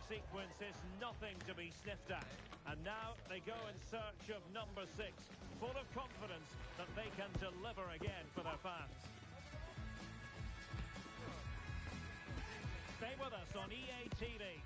sequence is nothing to be sniffed at. And now they go in search of number 6, full of confidence that they can deliver again for their fans. Stay with us on EA TV.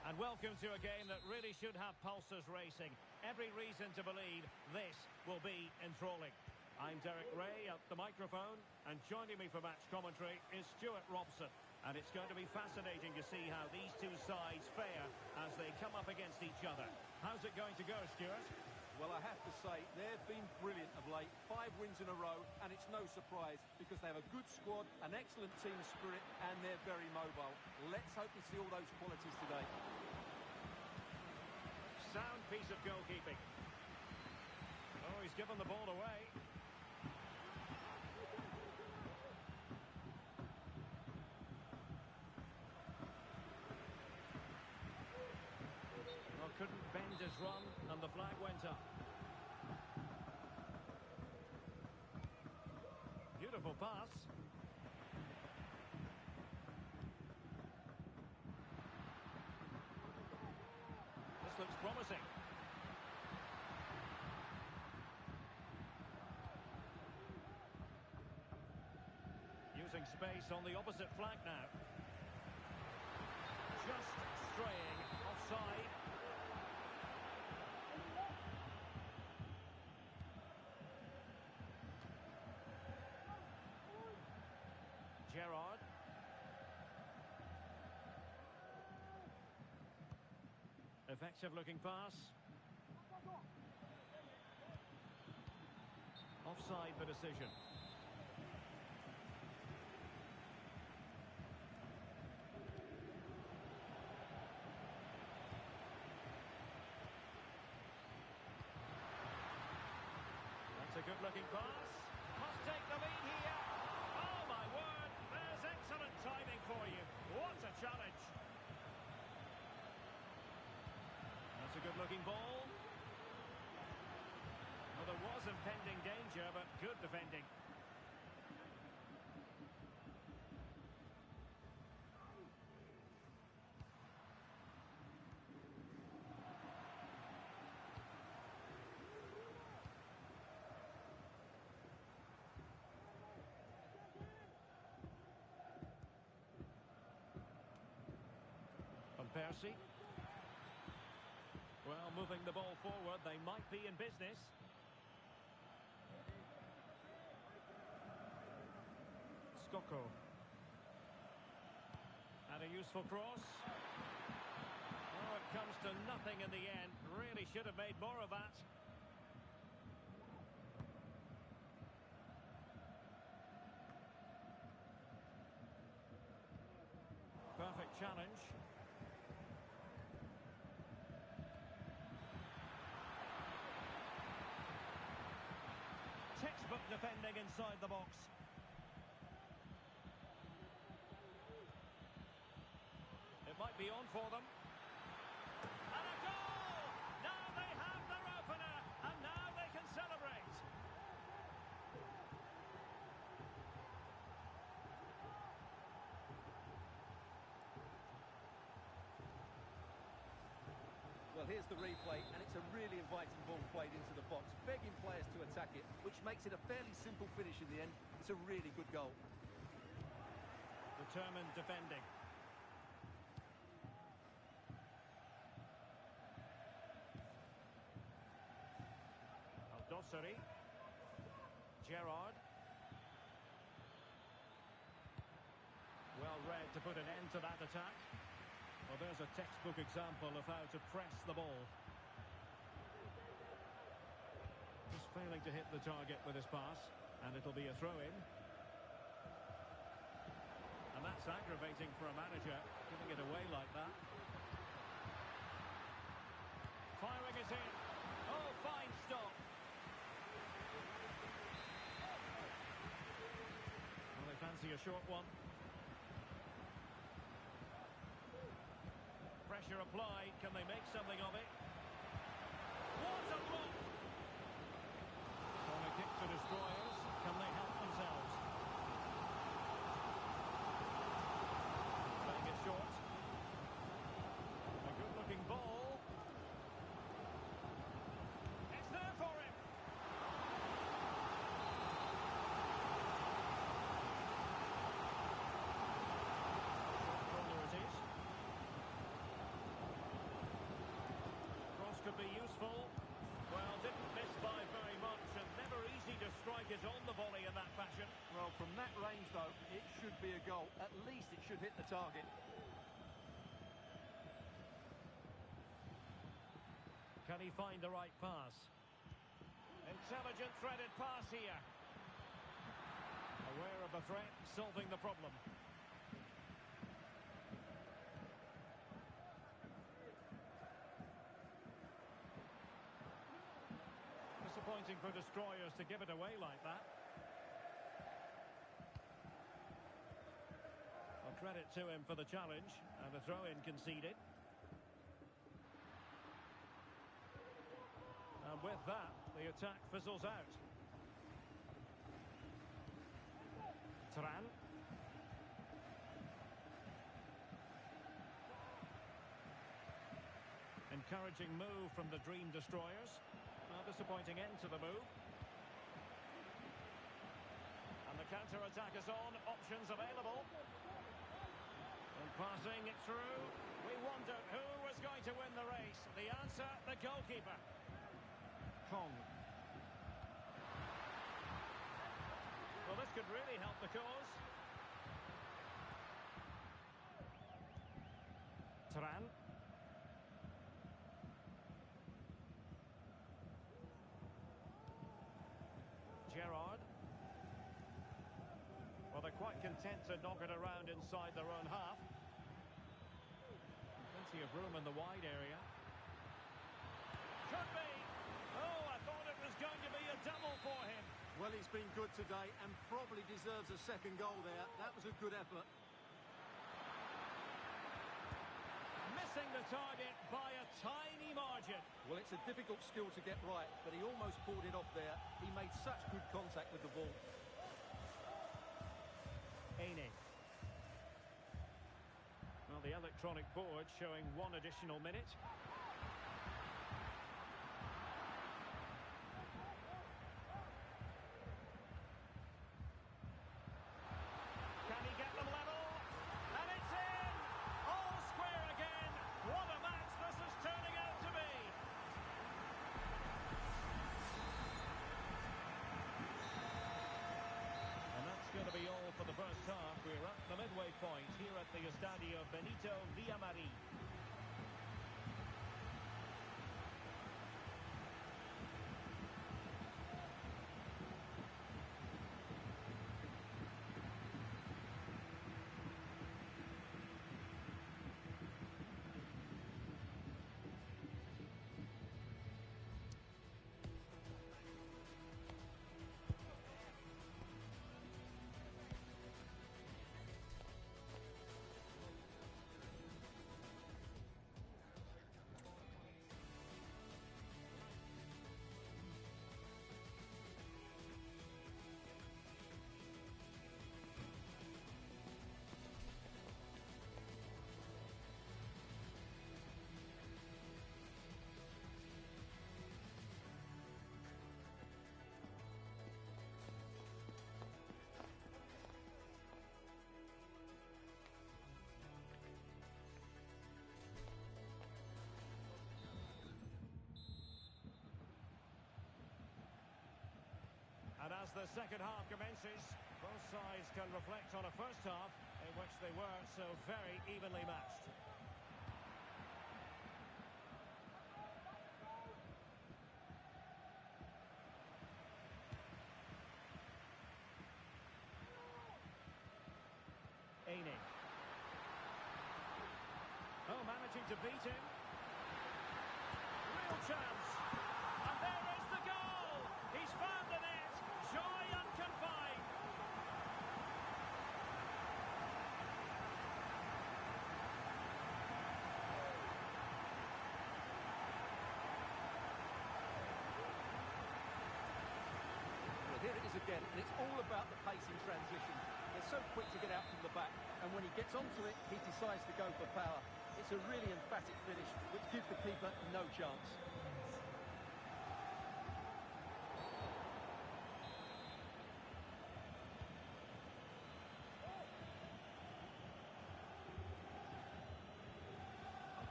And welcome to a game that really should have pulses racing. Every reason to believe this will be enthralling. I'm Derek Ray at the microphone, and joining me for match commentary is Stuart Robson. And it's going to be fascinating to see how these two sides fare as they come up against each other. How's it going to go, Stuart? Well, I have to say, they've been brilliant of late. 5 wins in a row, and it's no surprise because they have a good squad, an excellent team spirit, and they're very mobile. Let's hope we see all those qualities today. Sound piece of goalkeeping. Oh, he's given the ball away. Well, couldn't bend his run, and the flag went up. Beautiful pass. This looks promising. Using space on the opposite flank now. Just straying offside. Gerrard. Effective looking pass. Offside the decision. That's a good looking pass. Must take the lead here. Oh my word, there's excellent timing for you. What a challenge. That's a good-looking ball. Well, there was impending danger, but good defending. Van Persie. Well, moving the ball forward, they might be in business. Skoko. And a useful cross. Oh, it comes to nothing in the end. Really should have made more of that. Perfect challenge. Textbook defending inside the box. It might be on for them. And a goal! Now they have their opener, and now they can celebrate. Well, here's the replay, and it's a really inviting ball played into the box, begging players to attack it, which makes it a fairly simple finish in the end. It's a really good goal. Determined defending. Al-Dossari. Gerrard. Well read to put an end to that attack. Well, there's a textbook example of how to press the ball. Just failing to hit the target with his pass, and it'll be a throw-in. And that's aggravating for a manager, giving it away like that. Firing it in. Oh, fine stop. Well, they fancy a short one. Pressure applied. Can they make something of it? What a block! Corner kick to destroyers. Can they help themselves? is on the volley in that fashion. Well, from that range, though, it should be a goal. At least it should hit the target. Can he find the right pass? Intelligent threaded pass here. Aware of the threat, solving the problem. Disappointing for destroyers to give it away like that. Well, credit to him for the challenge, and a throw-in conceded. And with that, the attack fizzles out. Turan. Encouraging move from the Dream Destroyers. Well, disappointing end to the move. And the counter-attack is on. Options available. And passing it through. We wondered who was going to win the race. The answer, the goalkeeper. Kong. Well, this could really help the cause. Turan. Gerrard. Well, they're quite content to knock it around inside their own half. Plenty of room in the wide area. Could be. Oh, I thought it was going to be a double for him. Well, he's been good today and probably deserves a second goal there. That was a good effort. Missing the target by a tiny margin. Well, it's a difficult skill to get right, but he almost pulled it off there. He made such good contact with the ball. Aine. Well, the electronic board showing 1 additional minute. Can he get them level? And it's in! All square again. What a match this is turning out to be. And that's going to be all for the first half. We're at the midway point here at the Estadio Benito Villamarín. And as the second half commences, both sides can reflect on a first half in which they were so very evenly matched. Aine. Oh, managing to beat him. Real chance. And there is the goal. He's found the net. Joy unconfined. Well, here it is again, and it's all about the pace in transition. They're so quick to get out from the back, and when he gets onto it, he decides to go for power. It's a really emphatic finish, which gives the keeper no chance.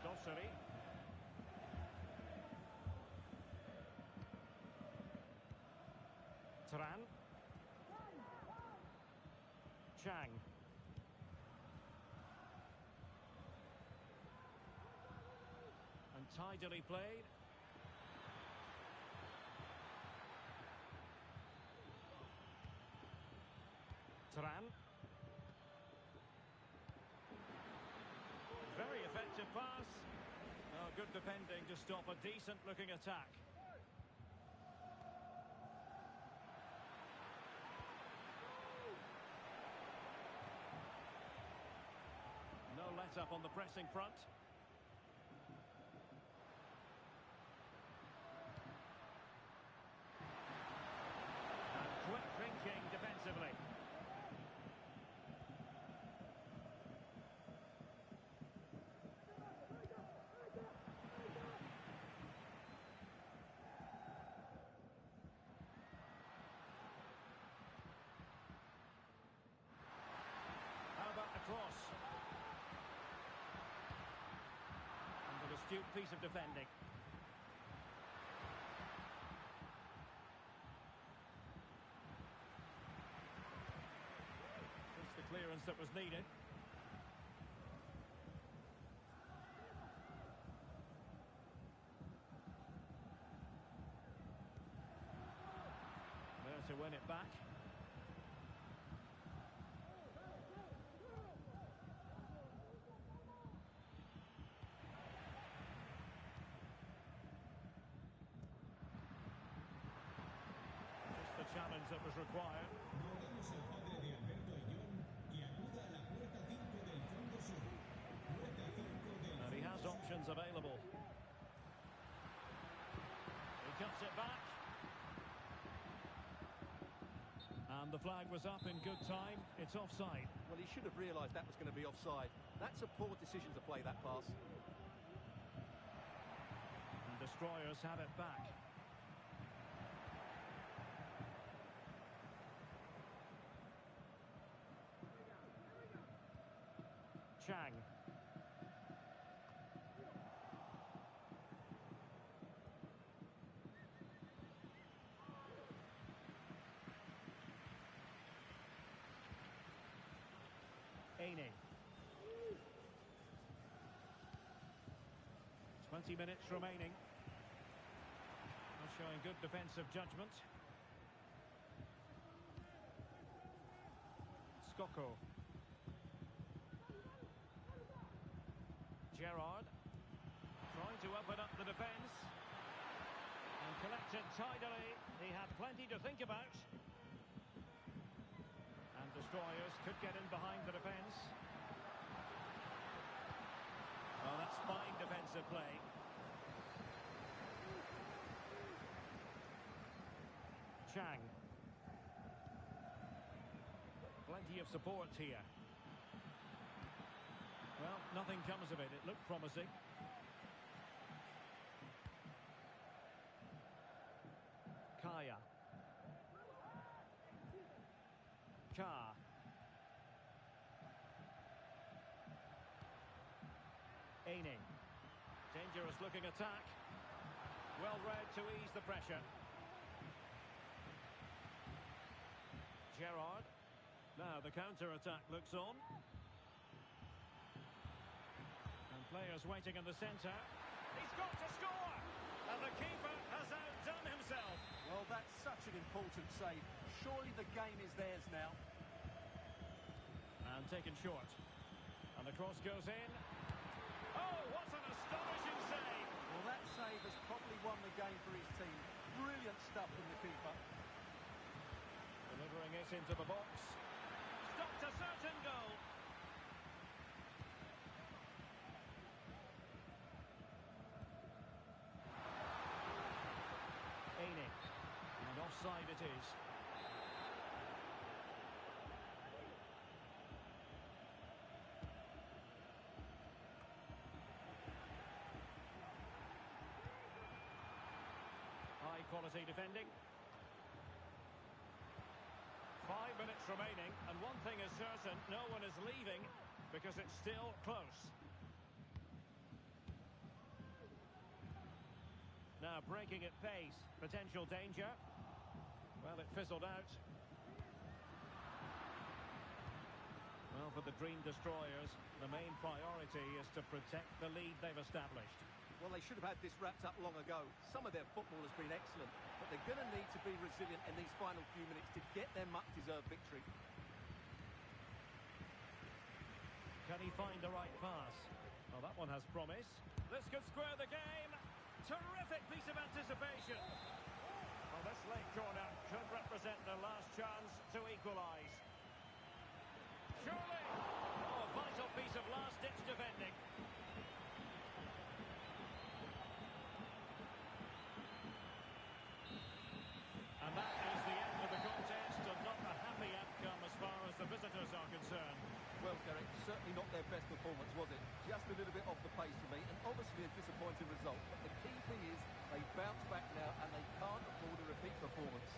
Dosseri. Turan. Chang. And tidily played. Tran. Very effective pass. Oh, good defending to stop a decent-looking attack. No let-up on the pressing front. And quick thinking defensively. How about the cross? And an astute piece of defending. It's the clearance that was needed. There to win it back. Just the challenge that was required. And he has options available. He cuts it back. And the flag was up in good time. It's offside. Well, he should have realised that was going to be offside. That's a poor decision to play that pass. And Destroyers have it back. Chang. Aine. 20 minutes remaining. Showing good defensive judgment. Skoko. Gerrard. Trying to open up the defence. And collected tidily. He had plenty to think about. And Destroyers could get in behind the defence. Oh, that's fine defensive play. Chang. Plenty of support here. Well, nothing comes of it. It looked promising. Kaya. Ka. Aine. Dangerous looking attack. Well read to ease the pressure. Gerrard. Now the counter-attack looks on. And players waiting in the centre. He's got to score! And the keeper has outdone himself. Well, that's such an important save. Surely the game is theirs now. And taken short. And the cross goes in. Oh, what an astonishing save! Well, that save has probably won the game for his team. Brilliant stuff from the keeper. Delivering it into the box. Stopped a certain goal. Aine. And offside it is. High quality defending. 5 minutes remaining, and one thing is certain, no one is leaving because it's still close. Now breaking at pace, potential danger. Well, it fizzled out. for the Dream Destroyers. The main priority is to protect the lead they've established. Well, they should have had this wrapped up long ago. Some of their football has been excellent, but they're going to need to be resilient in these final few minutes to get their much-deserved victory. Can he find the right pass? Well, that one has promise. This could square the game. Terrific piece of anticipation. Well, this late corner could represent their last chance to equalise. Surely! Oh, a vital piece of last-ditch defending. And that is the end of the contest, and not a happy outcome as far as the visitors are concerned. Well, Derek, certainly not their best performance, was it? Just a little bit off the pace for me, and obviously a disappointing result. But the key thing is they bounce back now, and they can't afford a repeat performance.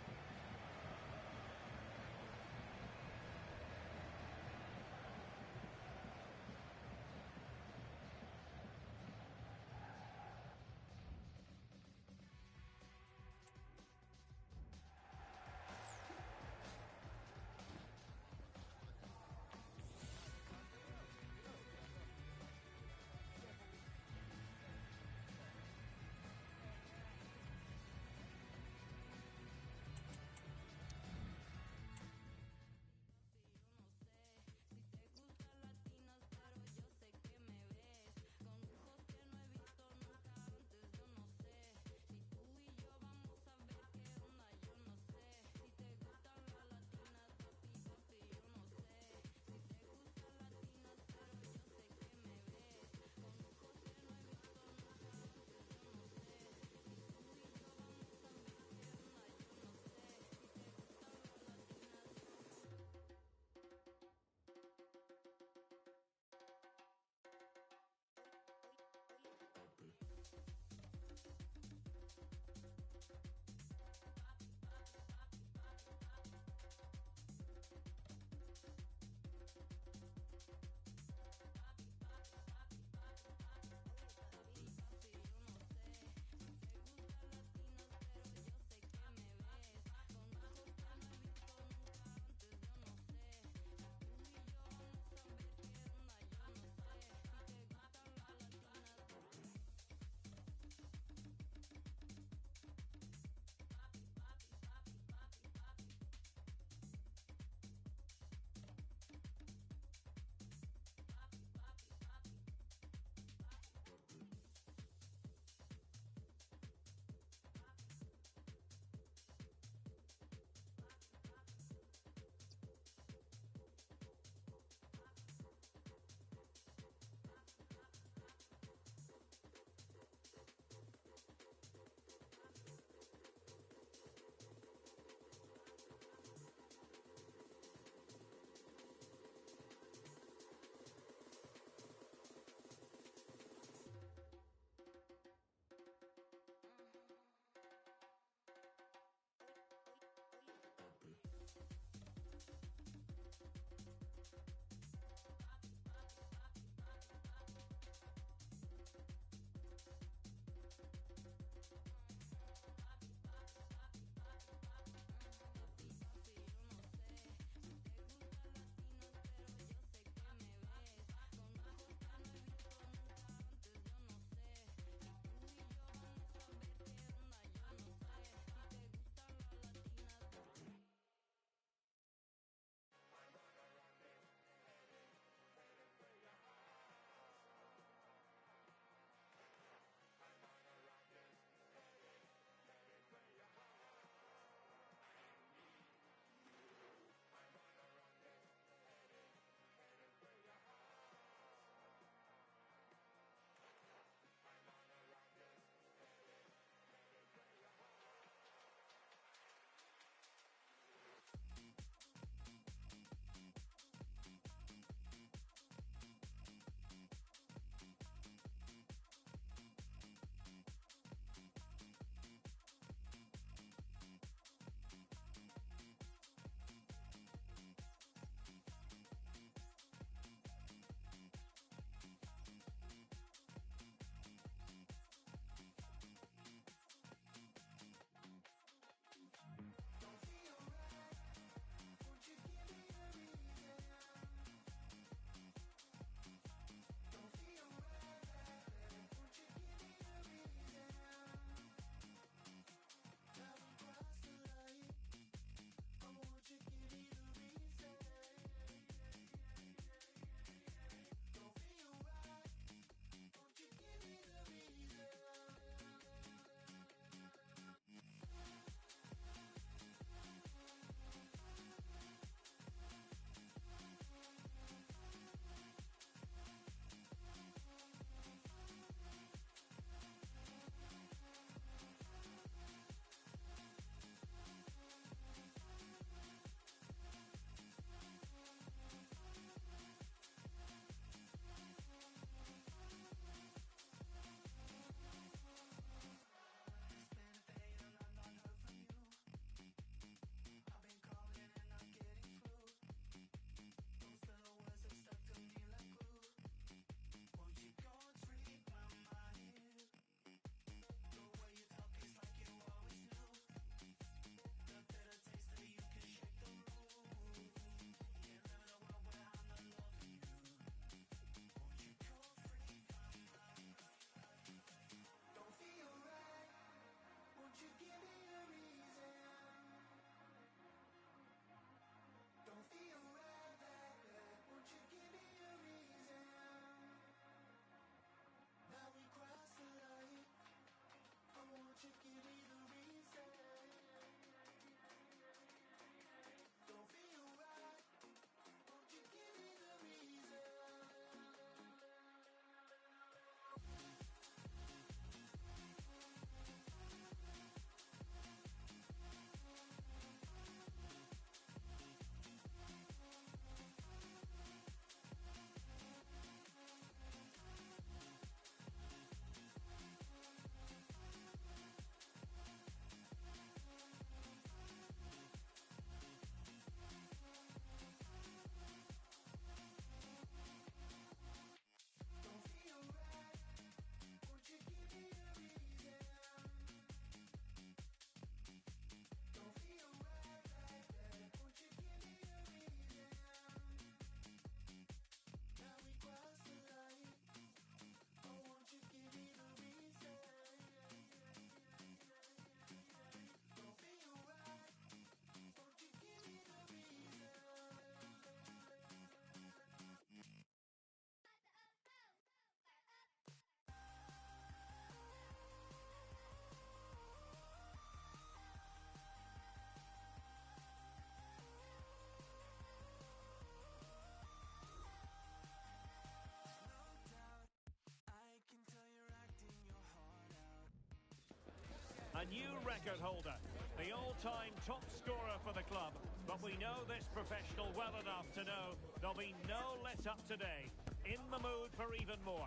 A new record holder, the all-time top scorer for the club. But we know this professional well enough to know there'll be no let-up today. In the mood for even more.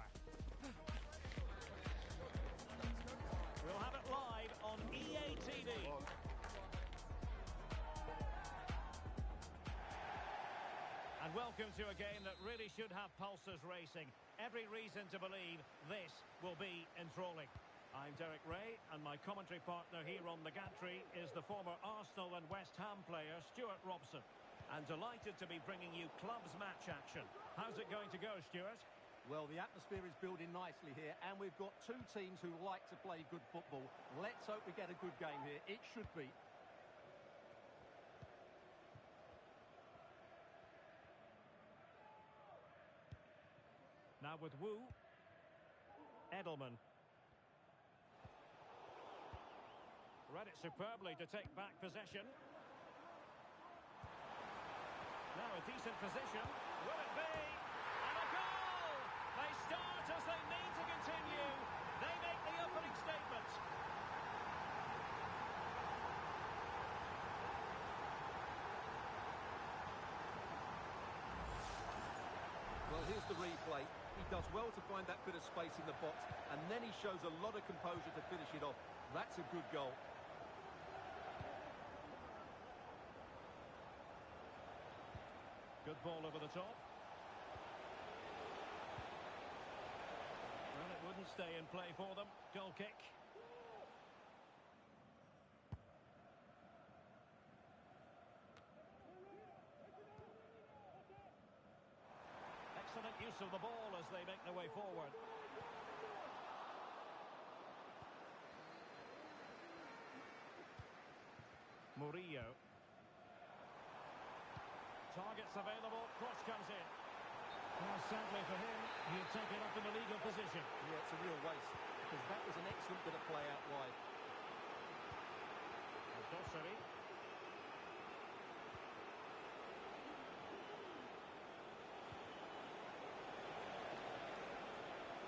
We'll have it live on EA TV. And welcome to a game that really should have pulses racing. Every reason to believe this will be enthralling. I'm Derek Ray, and my commentary partner here on the gantry is the former Arsenal and West Ham player, Stuart Robson. And delighted to be bringing you clubs match action. How's it going to go, Stuart? Well, the atmosphere is building nicely here, and we've got two teams who like to play good football. Let's hope we get a good game here. It should be. Now with Wu. Edelman. Read it superbly to take back possession. Now a decent position. Will it be? And a goal! They start as they mean to continue. They make the opening statement. Well, here's the replay. He does well to find that bit of space in the box, and then he shows a lot of composure to finish it off. That's a good goal. Good ball over the top. Well, it wouldn't stay in play for them. Goal kick. Excellent use of the ball as they make their way forward. Murillo. Targets available, cross comes in. Well, sadly for him, he'd take it up in the legal position. Yeah, it's a real waste, because that was an excellent bit of play out wide. Dosseri.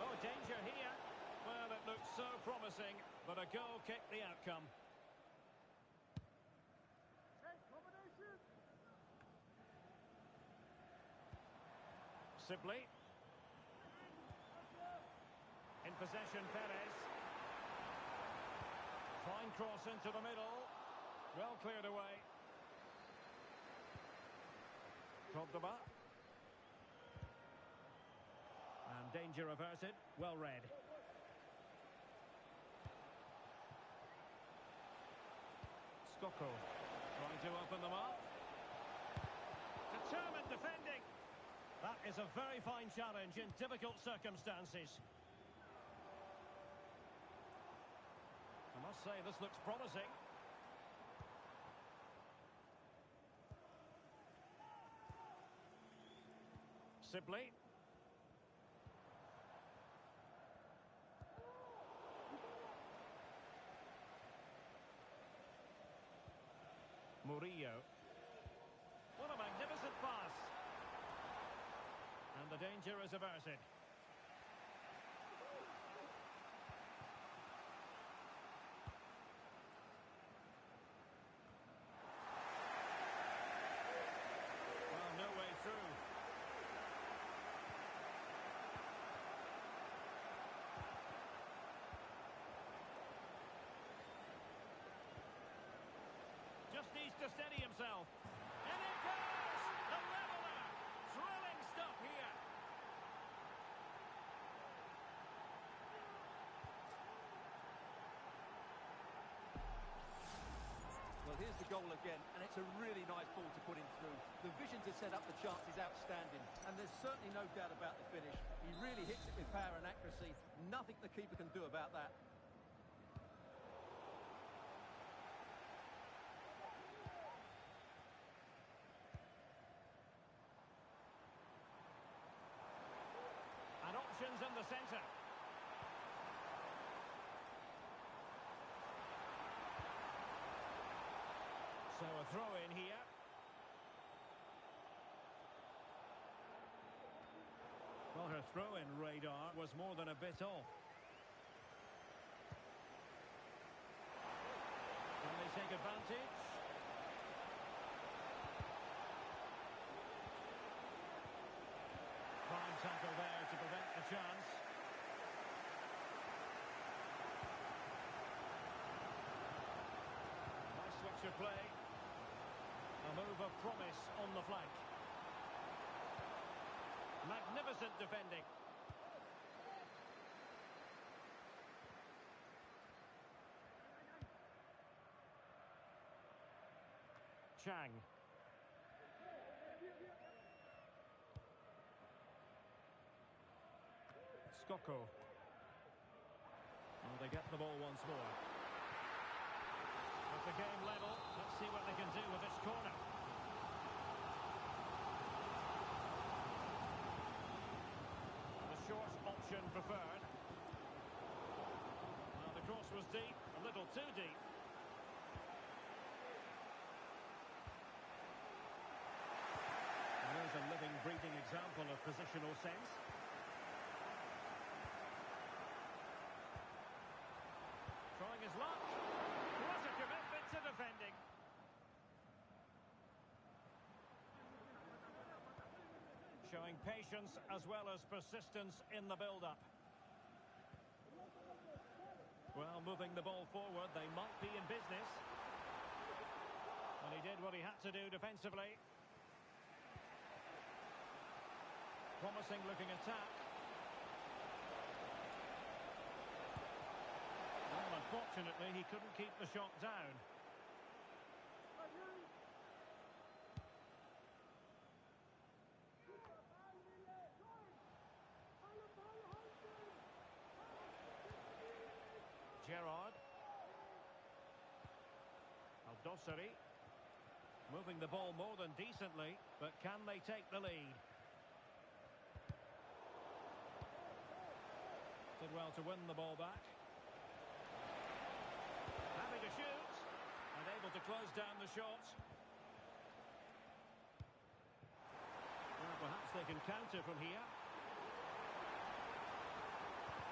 Oh, danger here. Well, it looked so promising, but a goal kicked the outcome. Sibley. In possession, Perez. Fine cross into the middle. Well cleared away. Cordoba. And danger averted. Well read. Scocco. Trying to open them up. Determined defending. That is a very fine challenge in difficult circumstances. I must say, this looks promising. Sibley. Murillo. What a magnificent pass. And the danger is averted. Well, no way through. Just needs to steady himself. And it goes! The leveller! Thrilling stuff here. Well, here's the goal again, and it's a really nice ball to put him through. The vision to set up the chance is outstanding, and there's certainly no doubt about the finish. He really hits it with power and accuracy. Nothing the keeper can do about that. And options in the centre. So a throw in here. Well, her throw-in radar was more than a bit off. advantage. Fine tackle there to prevent the chance. Nice switch of play. A move of promise on the flank. Magnificent defending. Chang. Skoko. Well, they get the ball once more. With the game level, let's see what they can do with this corner. The short option preferred. Now the cross was deep, a little too deep. Here's a living, breathing example of positional sense. Trying his luck. What a commitment to defending. Showing patience as well as persistence in the build-up. Well, moving the ball forward, they might be in business. And he did what he had to do defensively. Promising looking attack. Well, unfortunately, he couldn't keep the shot down. Gerrard. Al-Dossari. Moving the ball more than decently, but can they take the lead? Did well to win the ball back. Happy to shoot. And able to close down the shot. Well, perhaps they can counter from here.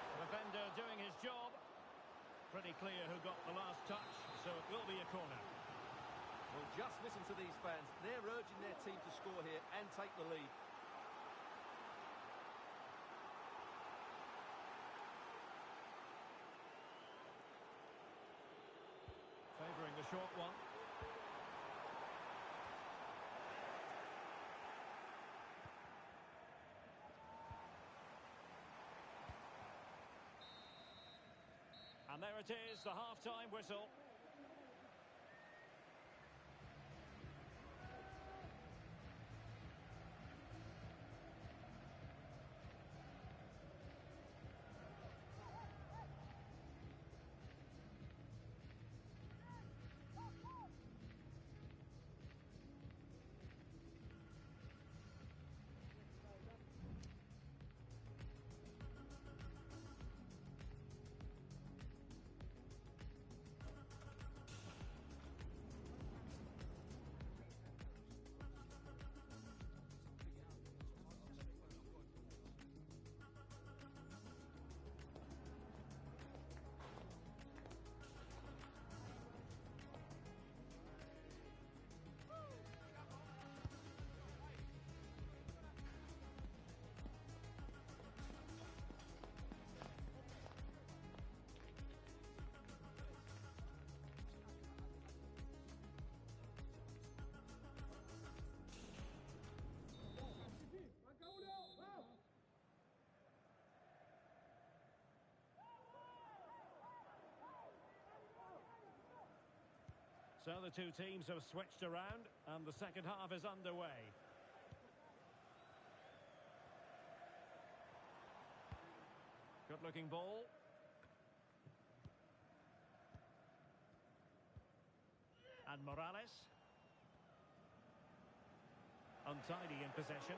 The defender doing his job. Pretty clear who got the last touch, so it will be a corner. Well, just listen to these fans. They're urging their team to score here and take the lead. Favouring the short one. And there it is, the half-time whistle. So the two teams have switched around and the second half is underway. Good looking ball. And Morales. Untidy in possession.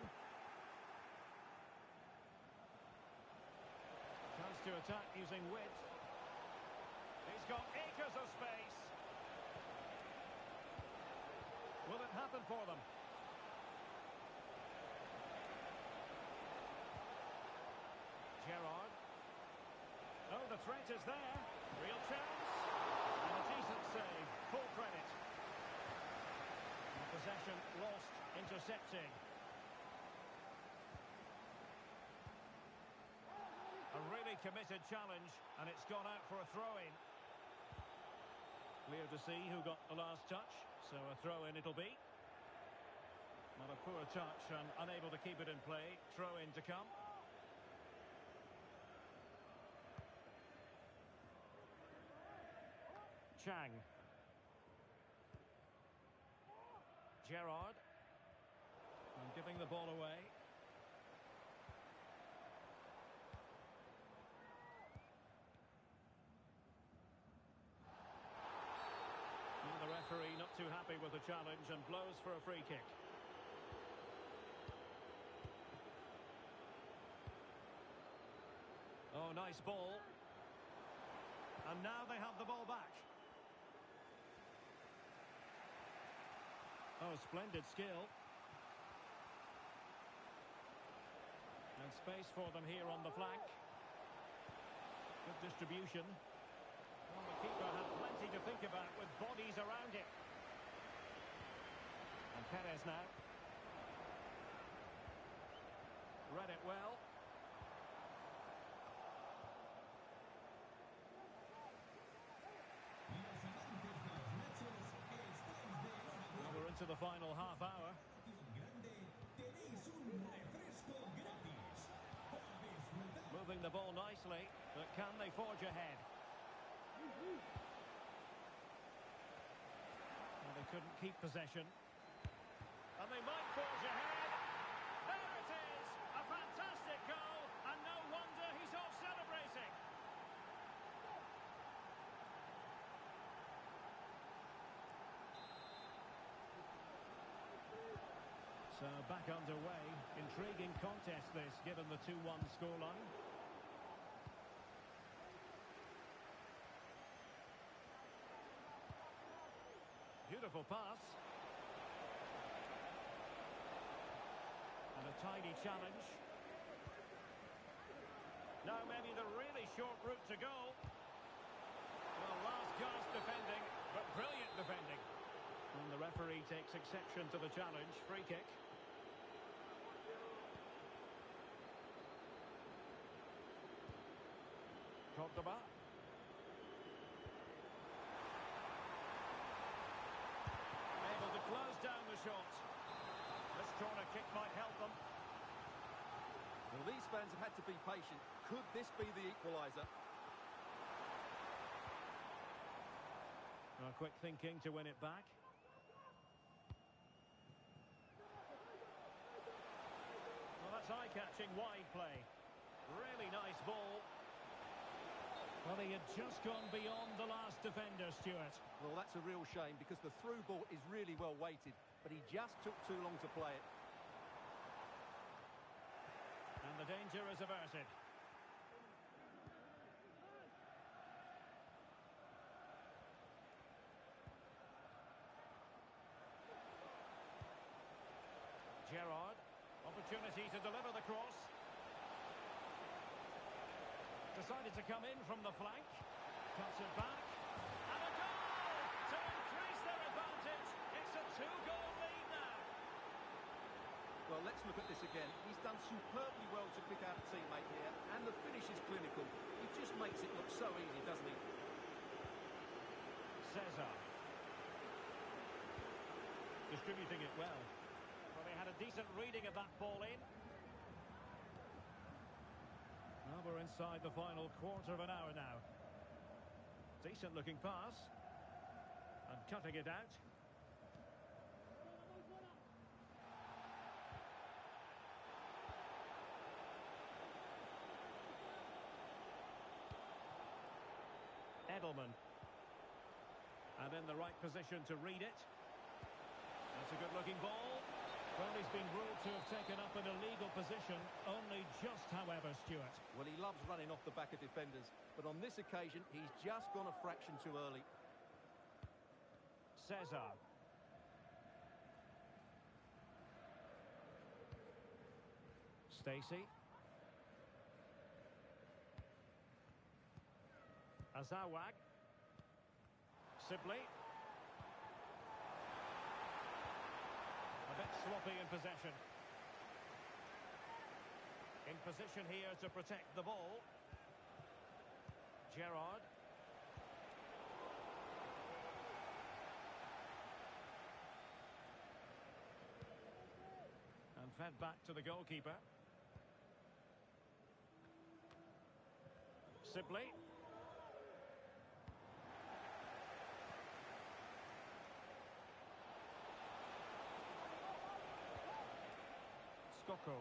Chance to attack using width. He's got acres of space. Will it happen for them? Gerrard. Oh, the threat is there. Real chance. And a decent save. Full credit. Possession lost, intercepting. A really committed challenge, and it's gone out for a throw-in. Clear to see who got the last touch, so a throw-in it'll be. Not a poor touch and unable to keep it in play. Throw-in to come. Chang. Gerrard. And giving the ball away. And the referee not too happy with the challenge and blows for a free kick. Oh, nice ball. And now they have the ball back. Oh, splendid skill. And space for them here on the flank. Good distribution. Well, the keeper had plenty to think about with bodies around him. And Perez now. Read it well. Well, we're into the final half hour. Moving the ball nicely, but can they forge ahead? Well, they couldn't keep possession. And they might forge ahead. There it is! A fantastic goal, and no wonder he's off celebrating. So back underway. Intriguing contest this, given the 2-1 scoreline. Beautiful pass. And a tidy challenge. Now maybe the really short route to go. Well, last gasp defending, but brilliant defending. And the referee takes exception to the challenge. Free kick. Cordoba. Able to close down the shot. This corner kick might help them. Well, these fans have had to be patient. Could this be the equaliser? Well, quick thinking to win it back. Well, that's eye-catching wide play. Really nice ball. Well, he had just gone beyond the last defender, Stuart. Well, that's a real shame because the through ball is really well weighted, but he just took too long to play it. And the danger is averted. Gerrard, opportunity to deliver the cross. Decided to come in from the flank. Cuts it back. And a goal to increase their advantage. It's a 2-goal lead now. Well, let's look at this again. He's done superbly well to pick out a teammate here, and the finish is clinical. He just makes it look so easy, doesn't he? Cesar. Distributing it well. Well, they had a decent reading of that ball in. Well, we're inside the final quarter of an hour now. Decent looking pass. And cutting it out. Edelman. And in the right position to read it. That's a good looking ball. Well, he's been ruled to have taken up an illegal position, only just, however, Stuart. Well, he loves running off the back of defenders, but on this occasion, he's just gone a fraction too early. Cesar. Stacey. Azawad. Sibley. Sloppy in possession. In position here to protect the ball. Gerrard. And fed back to the goalkeeper. Sibley. Skoko.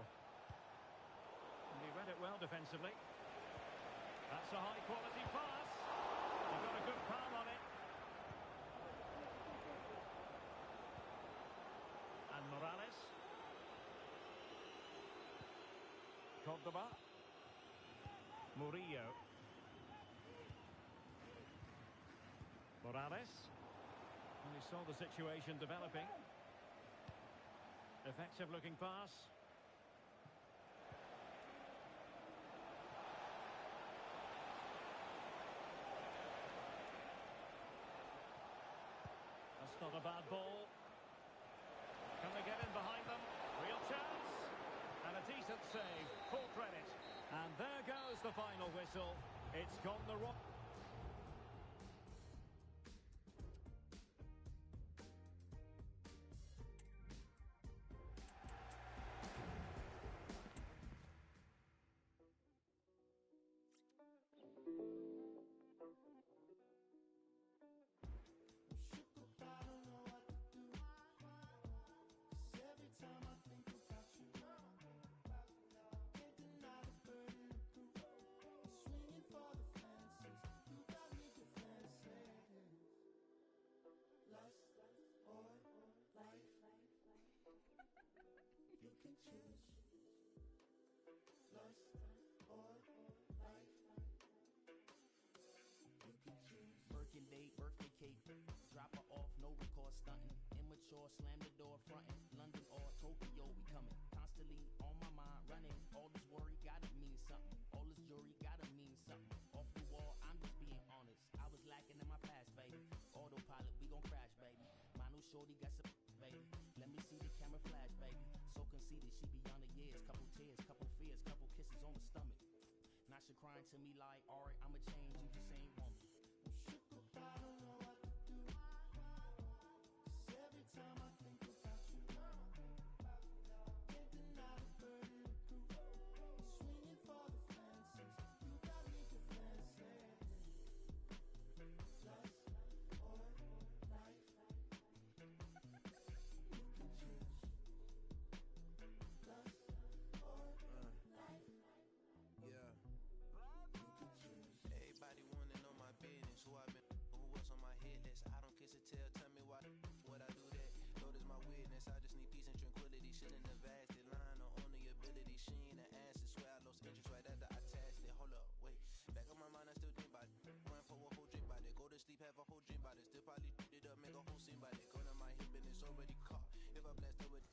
And he read it well defensively. That's a high-quality pass. He got a good palm on it. And Morales. Cordoba. Murillo. Morales. And he saw the situation developing. Effective looking pass. That's not a bad ball. Can they get in behind them? Real chance. And a decent save. Full credit. And there goes the final whistle. It's gone the wrong... Birthday date, birthday cake, drop her off, no record stunting. Immature, slam the door fronting. London or Tokyo, we coming. Constantly on my mind, running. All this worry gotta mean something. All this jury gotta mean something. Off the wall, I'm just being honest. I was lacking in my past, baby. Autopilot, we gon' crash, baby. My new shorty got some, baby. Let me see the camera flash, baby. So conceited, she beyond the years. Couple tears, couple fears, couple kisses on the stomach. Now she crying to me like, alright, I'ma change, you just ain't want me. I don't know what to do. 'Cause every time I think about you, can't deny the burden of proof. Swinging for the fences, you got me defenseless. Lust or life, you can choose. Lust or life, yeah. you can choose. Everybody wanna know my business, who I've been, who was on my hit list. I don't kiss or tell me why would I do that? Lord is my witness, I just need peace and tranquility. Shit in the vast, it line on only ability. She ain't an answer, swear I lost interest right after I tasked it. Hold up, wait, back on my mind I still think about it. Run for a whole drink by it, go to sleep, have a whole dream about it. Still probably it up, make a whole scene by it. Go to my hip and it's already caught. If I blast it with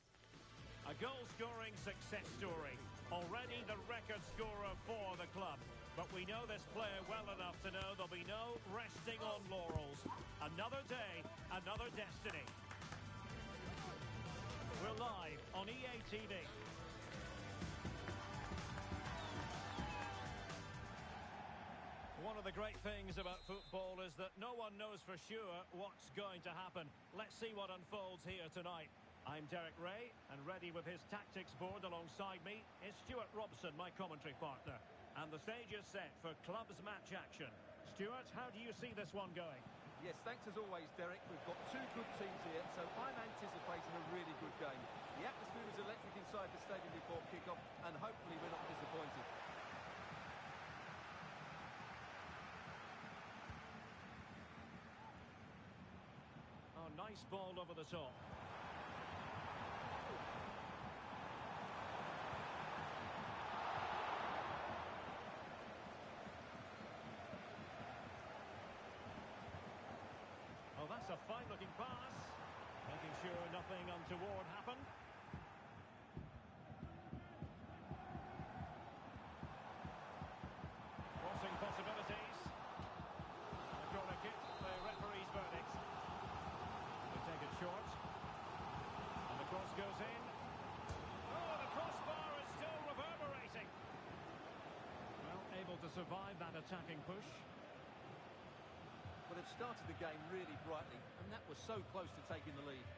A goal-scoring success story. Already the record scorer for the club. But we know this player well enough to know there'll be no resting on laurels. Another day, another destiny. We're live on EA TV. One of the great things about football is that no one knows for sure what's going to happen. Let's see what unfolds here tonight. I'm Derek Ray, and ready with his tactics board alongside me is Stuart Robson, my commentary partner. And the stage is set for clubs match action. Stuart, how do you see this one going? Yes, thanks as always, Derek. We've got two good teams here, so I'm anticipating a really good game. The atmosphere is electric inside the stadium before kick-off, and hopefully we're not disappointed. Oh, nice ball over the top. Oh, that's a fine-looking pass. Making sure nothing untoward happened. Crossing possibilities. A corner kick, the referee's verdict. They take it short. And the cross goes in. survive that attacking push. But they've started the game really brightly, and that was so close to taking the lead.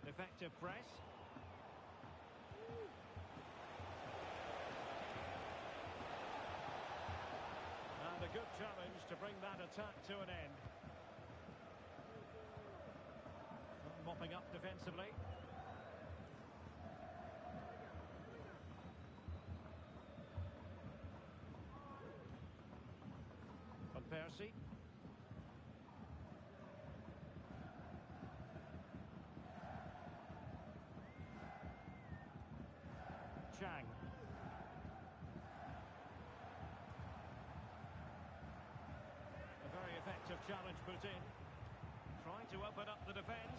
Effective press. And a good challenge to bring that attack to an end. Mopping up defensively. Van Persie. Chang. A very effective challenge put in. Trying to open up the defence.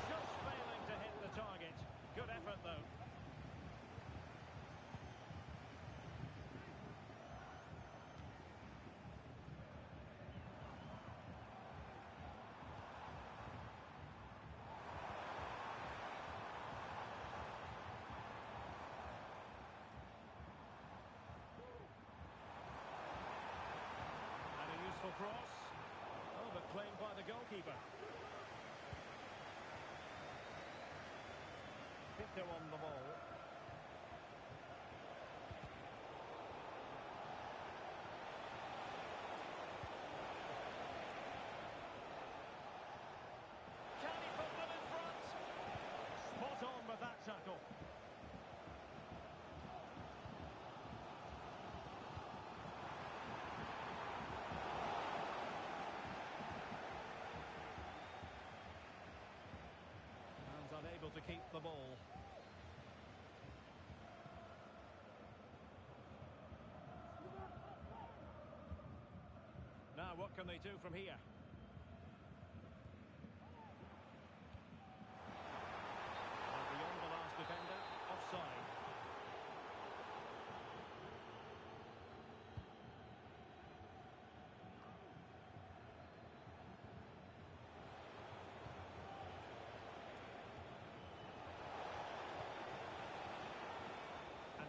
Just failing to hit the target. Good effort though. Cross. Oh, but claimed by the goalkeeper. Pinto on the ball. Can he put them in front? Spot on with that tackle. Unable to keep the ball. Now what can they do from here? And beyond the last defender, offside.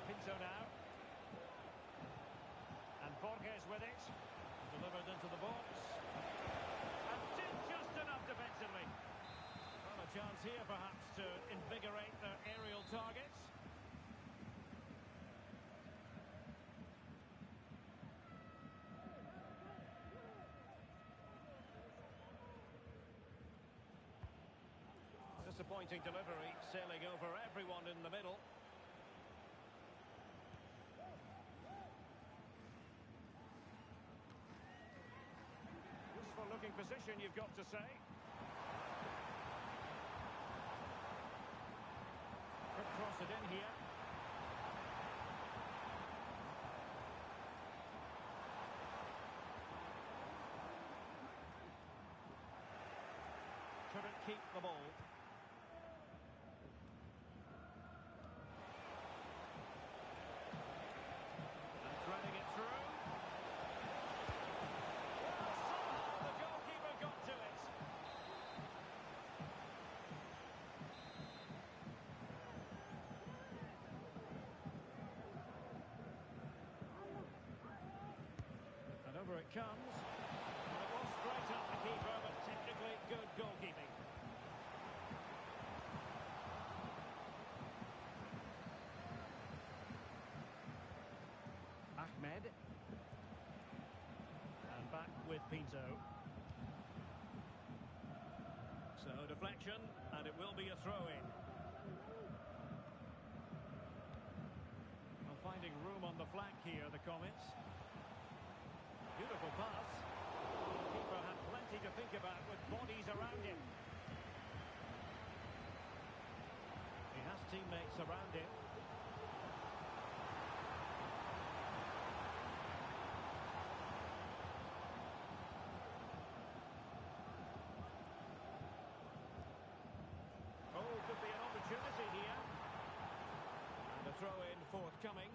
Pinto now. And Borges with it. Delivered into the box. And did just enough defensively. Well, a chance here perhaps to invigorate their aerial targets. Disappointing delivery, sailing over everyone in the middle. Looking position, you've got to say. Could cross it in here. Couldn't keep the ball. And threading it through. Over it comes. Well, it was straight up the keeper, but technically good goalkeeping. Ahmed. And back with Pinto. So deflection, and it will be a throw-in. Well, finding room on the flank here, the Comets. Beautiful pass. The keeper had plenty to think about with bodies around him. He has teammates around him. Oh, could be an opportunity here. And a throw-in forthcoming.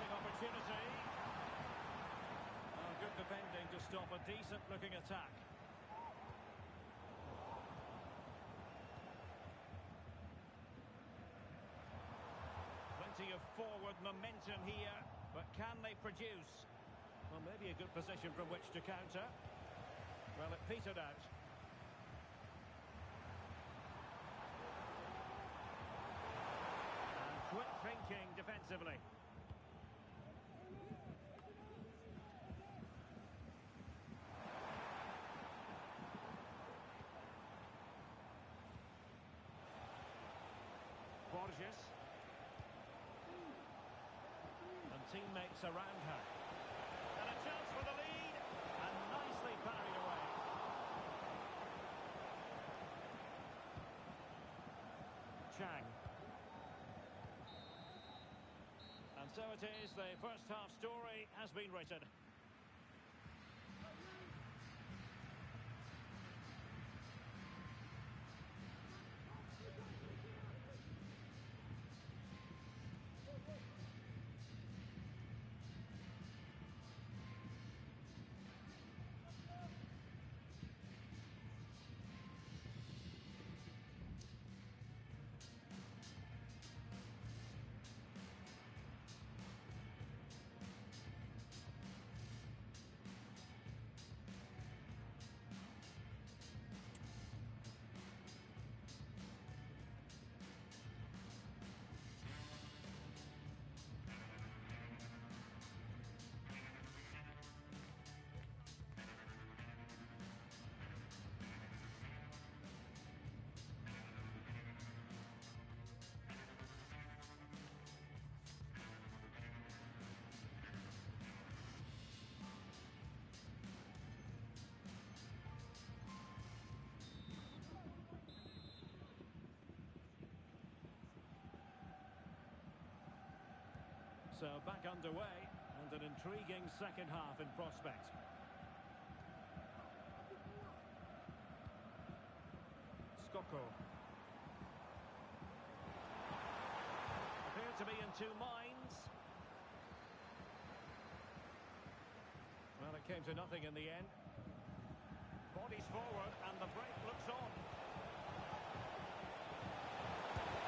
Opportunity. Oh, good defending to stop a decent-looking attack. forward momentum here, but can they produce? Well, maybe a good position from which to counter. Well, it petered out. And quick thinking defensively. Borges. And teammates around her. And a chance for the lead. And nicely parried away. Chang. And so it is, the first half story has been written. So back underway, and an intriguing second half in prospect. Skoko. Appear to be in two minds. Well, it came to nothing in the end. Bodies forward, and the break looks on.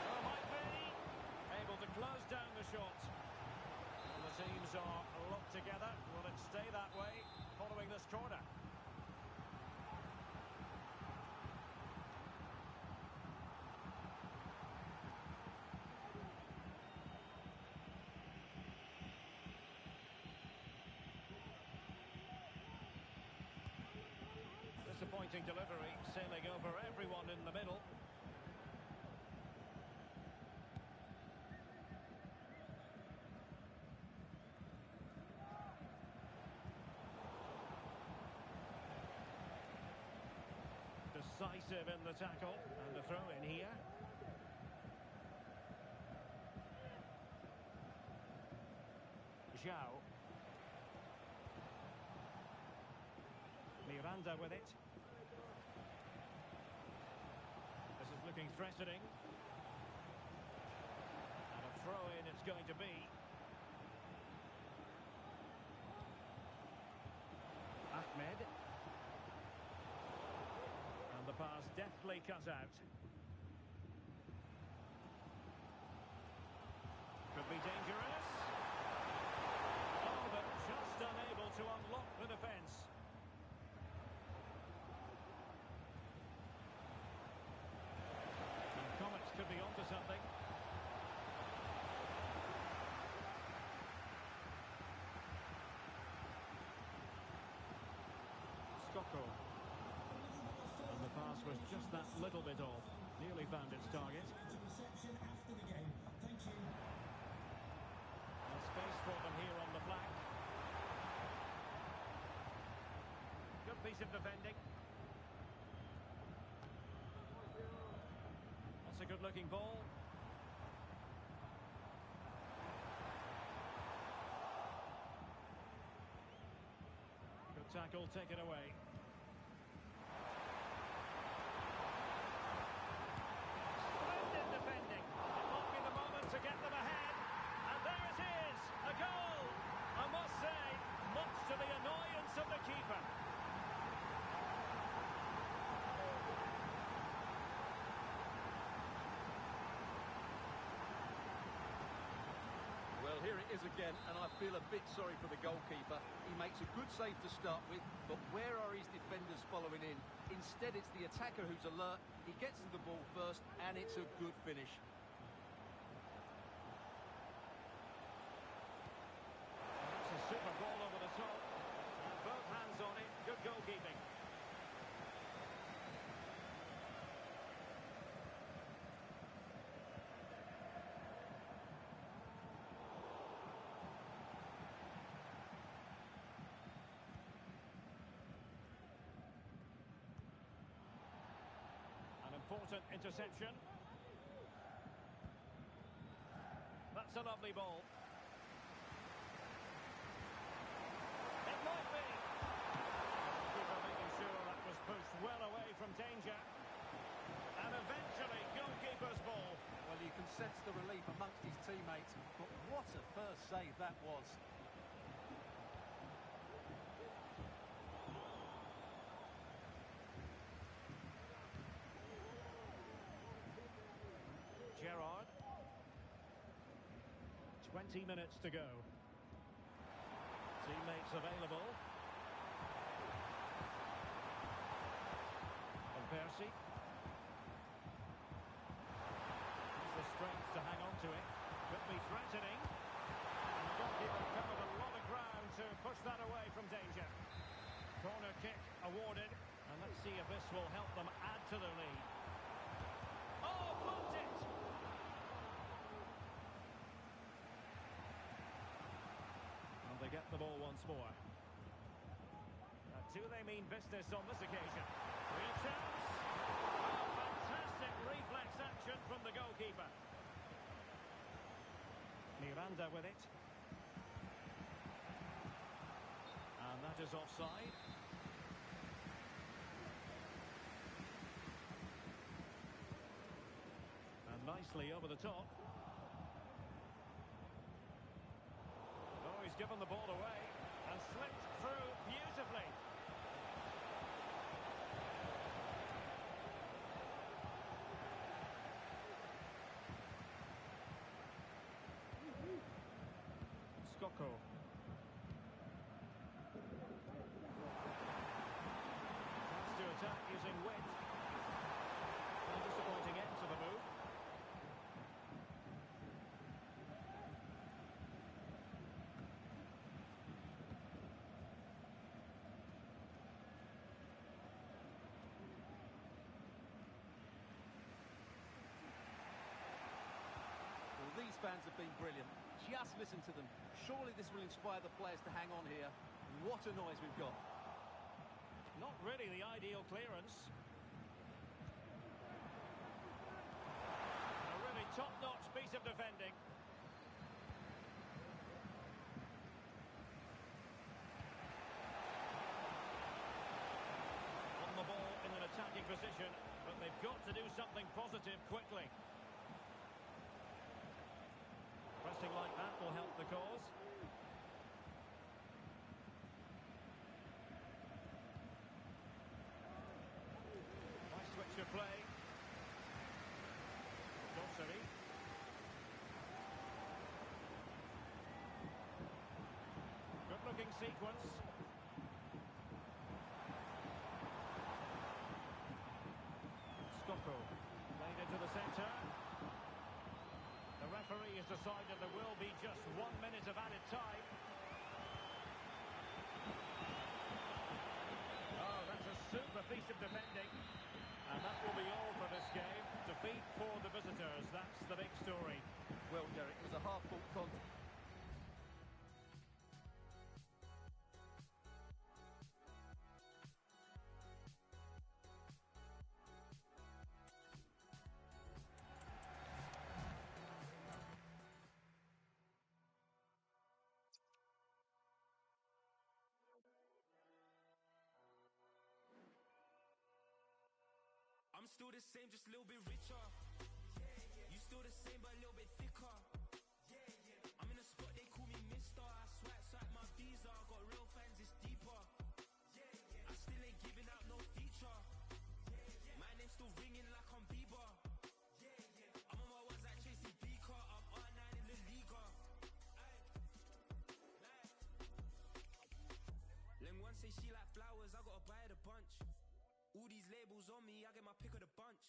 Oh, might be able to close down the shot. The teams are locked together. Will it stay that way following this corner? Disappointing delivery, sailing over everyone in the middle. Decisive in the tackle, and a throw in here. Zhao. Miranda with it. This is looking threatening. And a throw in it's going to be. Ahmed. The pass deftly cut out. Could be dangerous. Oh, but just unable to unlock the defence. And Comets could be onto something. Skoko. The pass was just that little bit off. Nearly found its target. And space for them here on the flank. Good piece of defending. That's a good-looking ball. Good tackle, taken away. here it is again, and I feel a bit sorry for the goalkeeper. He makes a good save to start with, but where are his defenders following in? Instead, it's the attacker who's alert. He gets to the ball first, and it's a good finish. That's a super ball over the top. And both hands on it. Good goalkeeping. Important interception. That's a lovely ball. It might be. Keeper making sure that was pushed well away from danger. And eventually, goalkeeper's ball. Well, you can sense the relief amongst his teammates, but what a first save that was. Gerrard. 20 minutes to go. Teammates available. Van Persie. Has the strength to hang on to it. Could be threatening. And the goalkeeper covered a lot of ground to push that away from danger. Corner kick awarded. And let's see if this will help them add to their lead. Oh, booked it! And they get the ball once more. Do they mean business on this occasion? Real chance. Oh, fantastic reflex action from the goalkeeper. Miranda with it. And that is offside. And nicely over the top. Oh, he's given the ball away and slipped through beautifully. Skoko. Tries to attack using width. A disappointing end to the move. Well, these fans have been brilliant. Just listen to them. Surely this will inspire the players to hang on here. What a noise we've got. Not really the ideal clearance. A really top-notch piece of defending. On the ball in an attacking position, but they've got to do something positive quickly. Pressing like that will help the cause. Nice switch of play. Dosseri. Good looking sequence. Skoko. Played into the centre. The referee has decided there will be just 1 minute of added time. Oh, that's a super piece of defending. And that will be all for this game. Defeat for the visitors. That's the big story. Well, Derek, it was a half-full contest. I'm still the same, just a little bit richer. You still the same, but a little bit thicker. I'm in a spot, they call me Mister. I swipe my visa, got real fans, it's deeper. I still ain't giving out no feature. My name's still ringing like I'm Bieber. I'm on my ones like Chasey Beaker. I'm R9 in the Liga. labels on me, I get my pick of the bunch.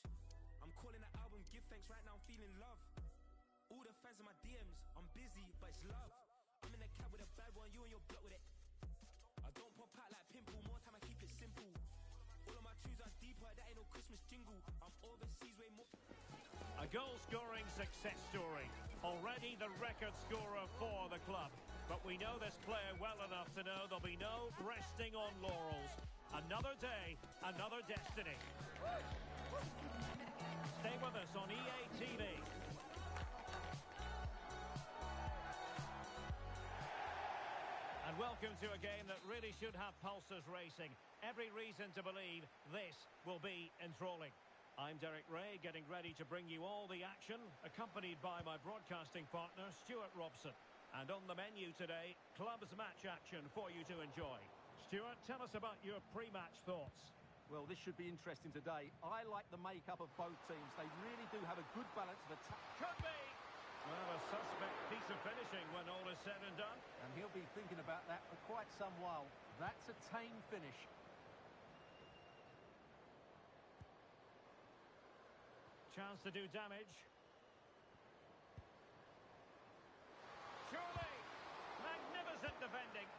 I'm calling the album Give Thanks right now, I'm feeling love. All the fans in my DMs, I'm busy, but it's love. I'm in the cab with a bad one, you and your block with it. I don't pop out like pimple, more time I keep it simple. All of my tunes are deeper, that ain't no Christmas jingle. I'm overseas way more. A goal-scoring success story. Already the record scorer for the club. But we know this player well enough to know there'll be no resting on laurels. Another day, another destiny. Stay with us on EA TV. And welcome to a game that really should have pulses racing. Every reason to believe this will be enthralling. I'm Derek Ray, getting ready to bring you all the action, accompanied by my broadcasting partner, Stuart Robson. And on the menu today, clubs match action for you to enjoy. Stuart, tell us about your pre-match thoughts. Well, this should be interesting today. I like the makeup of both teams. They really do have a good balance of attack. Could be! Well, a suspect piece of finishing when all is said and done. And he'll be thinking about that for quite some while. That's a tame finish. Chance to do damage. Surely! Magnificent defending.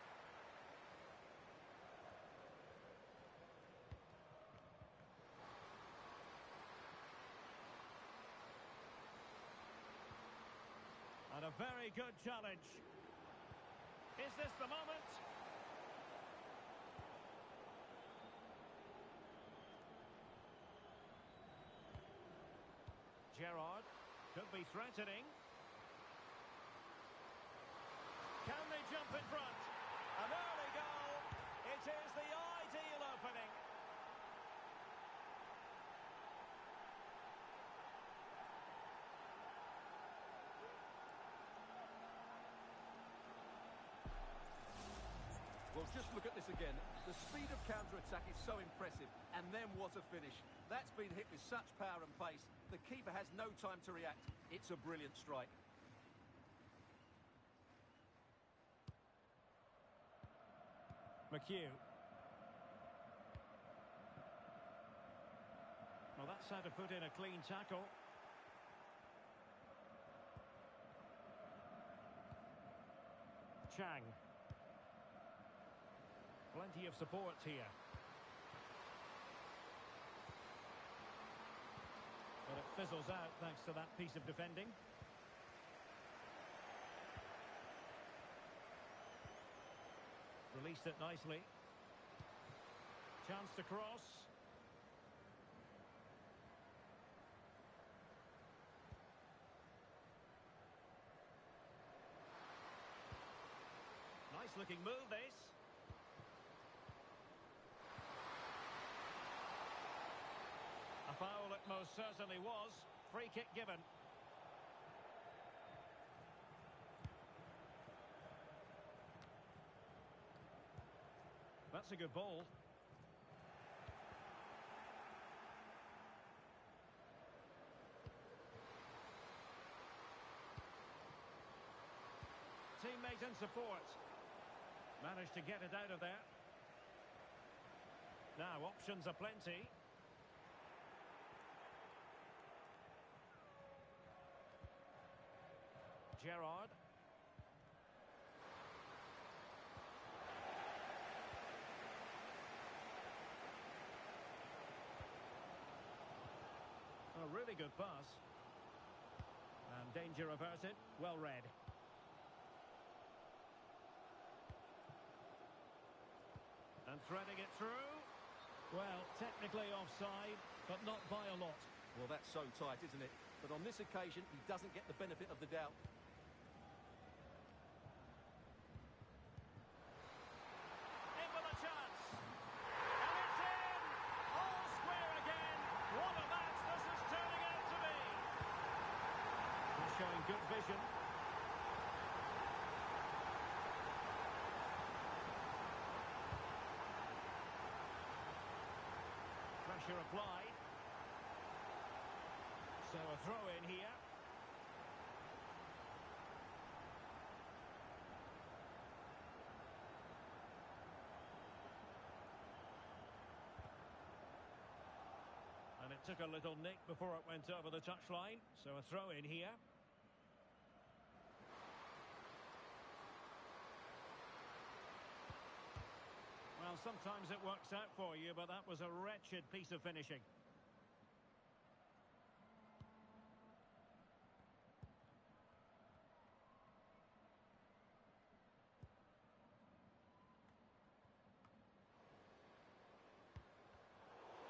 And a very good challenge. Is this the moment? Gerrard could be threatening. Can they jump in front? An early goal. It is the ideal opening. Well, just look at this again. The speed of counter-attack is so impressive. And then what a finish. That's been hit with such power and pace. The keeper has no time to react. It's a brilliant strike. McHugh. Well, that's how to put in a clean tackle. Chang. Plenty of support here. But it fizzles out thanks to that piece of defending. Released it nicely. Chance to cross. Nice looking move, this. A foul it most certainly was. Free kick given. That's a good ball. Teammate and support. Managed to get it out of there. Now options are plenty. Gerrard. A really good pass. And danger averted. Well read. And threading it through. Well, technically offside, but not by a lot. Well, that's so tight, isn't it? But on this occasion, he doesn't get the benefit of the doubt. In with a chance. And it's in! All square again. What a match this is turning out to be. He's showing good vision. Pressure applied. So a throw in here. took a little nick before it went over the touchline, so a throw in here. Well, sometimes it works out for you, but that was a wretched piece of finishing.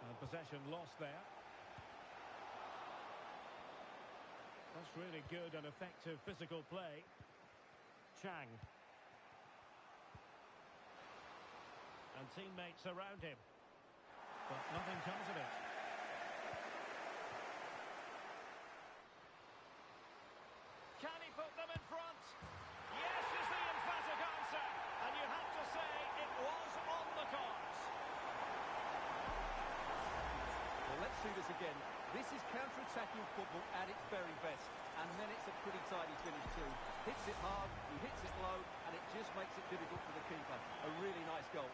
And possession lost there. That's really good and effective physical play. Chang. And teammates around him. But nothing comes of it. Can he put them in front? Yes is the emphatic answer. And you have to say it was on the cards. Well, let's see this again. This is counter-attacking football at its very best. And then it's a pretty tidy finish too. Hits it hard, he hits it low, and it just makes it difficult for the keeper. A really nice goal.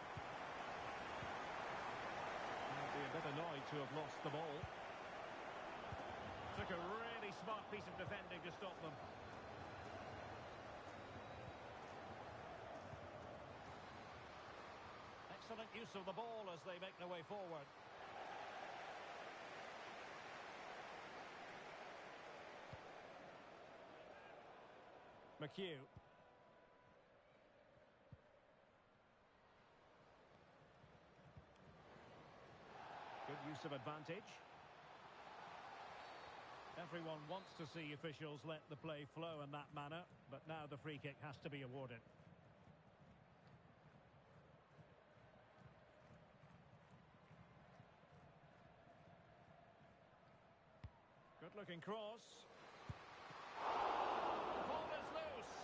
I'd be a bit annoyed to have lost the ball. Took a really smart piece of defending to stop them. Excellent use of the ball as they make their way forward. McHugh. Good use of advantage. Everyone wants to see officials let the play flow in that manner, but now the free kick has to be awarded. Good looking cross. Ball is loose.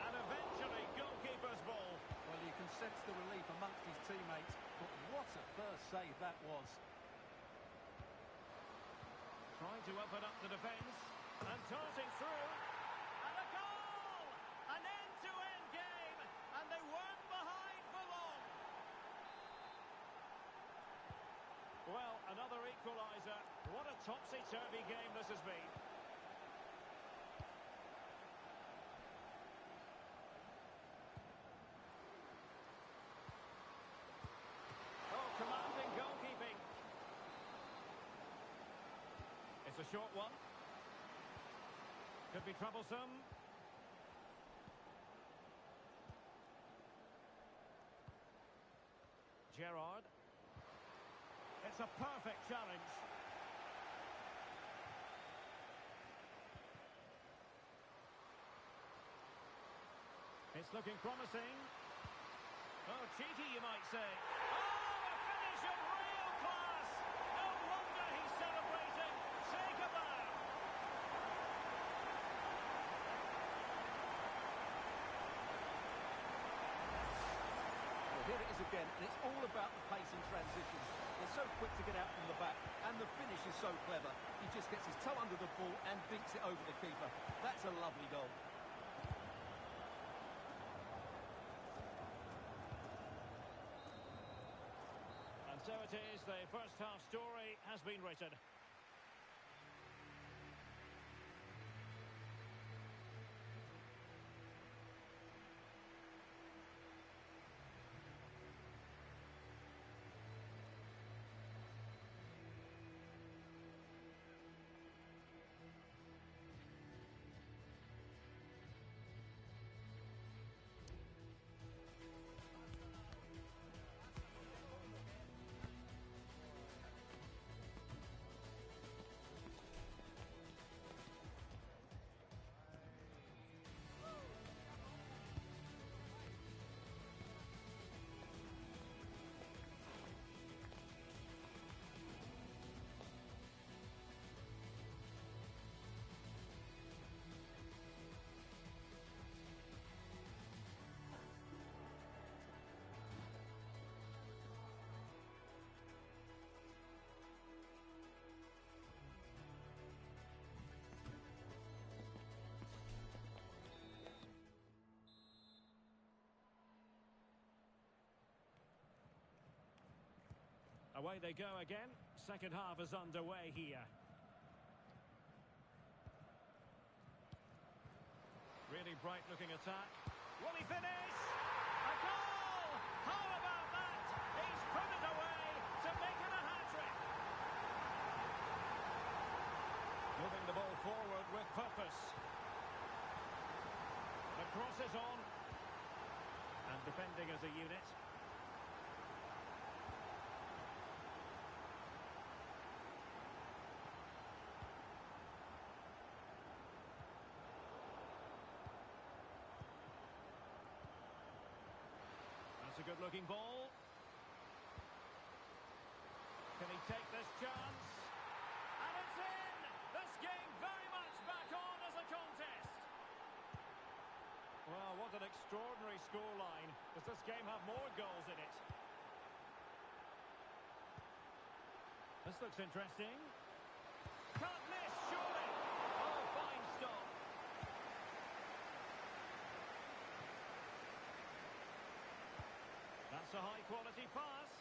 And eventually goalkeeper's ball. Well, you can sense the relief amongst his teammates, but what a first save that was. Trying to open up the defence. And darting through. And a goal! An end-to-end game. And they weren't behind for long. Well, another equaliser. What a topsy-turvy game this has been. Oh, commanding goalkeeping. It's a short one. Could be troublesome. Gerrard. It's a perfect challenge. It's looking promising. Oh, cheeky, you might say. Oh, a finish of real class! No wonder he's celebrating. Take a bow. Well, here it is again, and it's all about the pace and transitions. They're so quick to get out from the back, and the finish is so clever. He just gets his toe under the ball and dinks it over the keeper. That's a lovely goal. And so it is, the first half story has been written. Away they go again. Second half is underway here. Really bright looking attack. Will he finish? A goal! How about that? He's put it away to make it a hat-trick. Moving the ball forward with purpose. The cross is on. And defending as a unit. That's a good-looking ball. Can he take this chance? And it's in! This game very much back on as a contest. Well, what an extraordinary scoreline. Does this game have more goals in it? This looks interesting. Can't miss, surely. Oh, fine stop. That's a high-quality pass.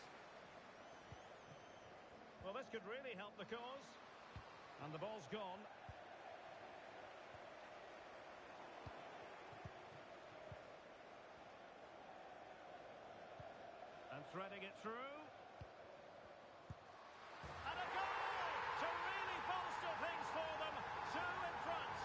Well, this could really help the cause. And the ball's gone. And threading it through. And a goal to really bolster things for them. Two in front.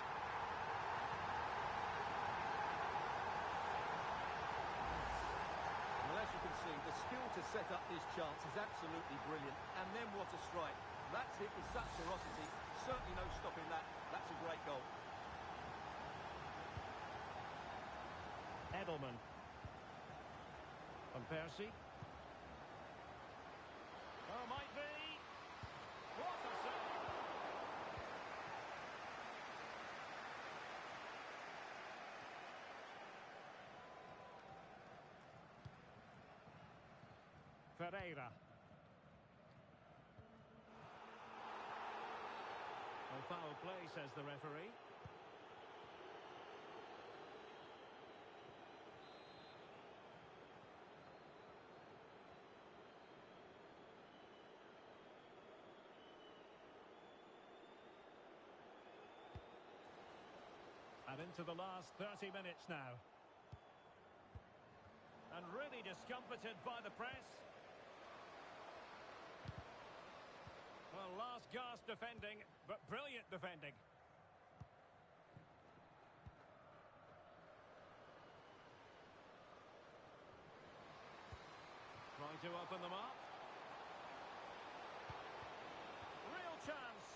Well, as you can see, the skill to set up this chance is absolutely brilliant. And then what a strike. That's hit with such ferocity. Certainly no stopping that. That's a great goal. Edelman. Van Persie. Oh, might be. What a save. Ferreira. Well, foul play, says the referee. And into the last 30 minutes now. And really discomfited by the press. Well, last gasp defending, but brilliant defending. Trying to open them up. Real chance.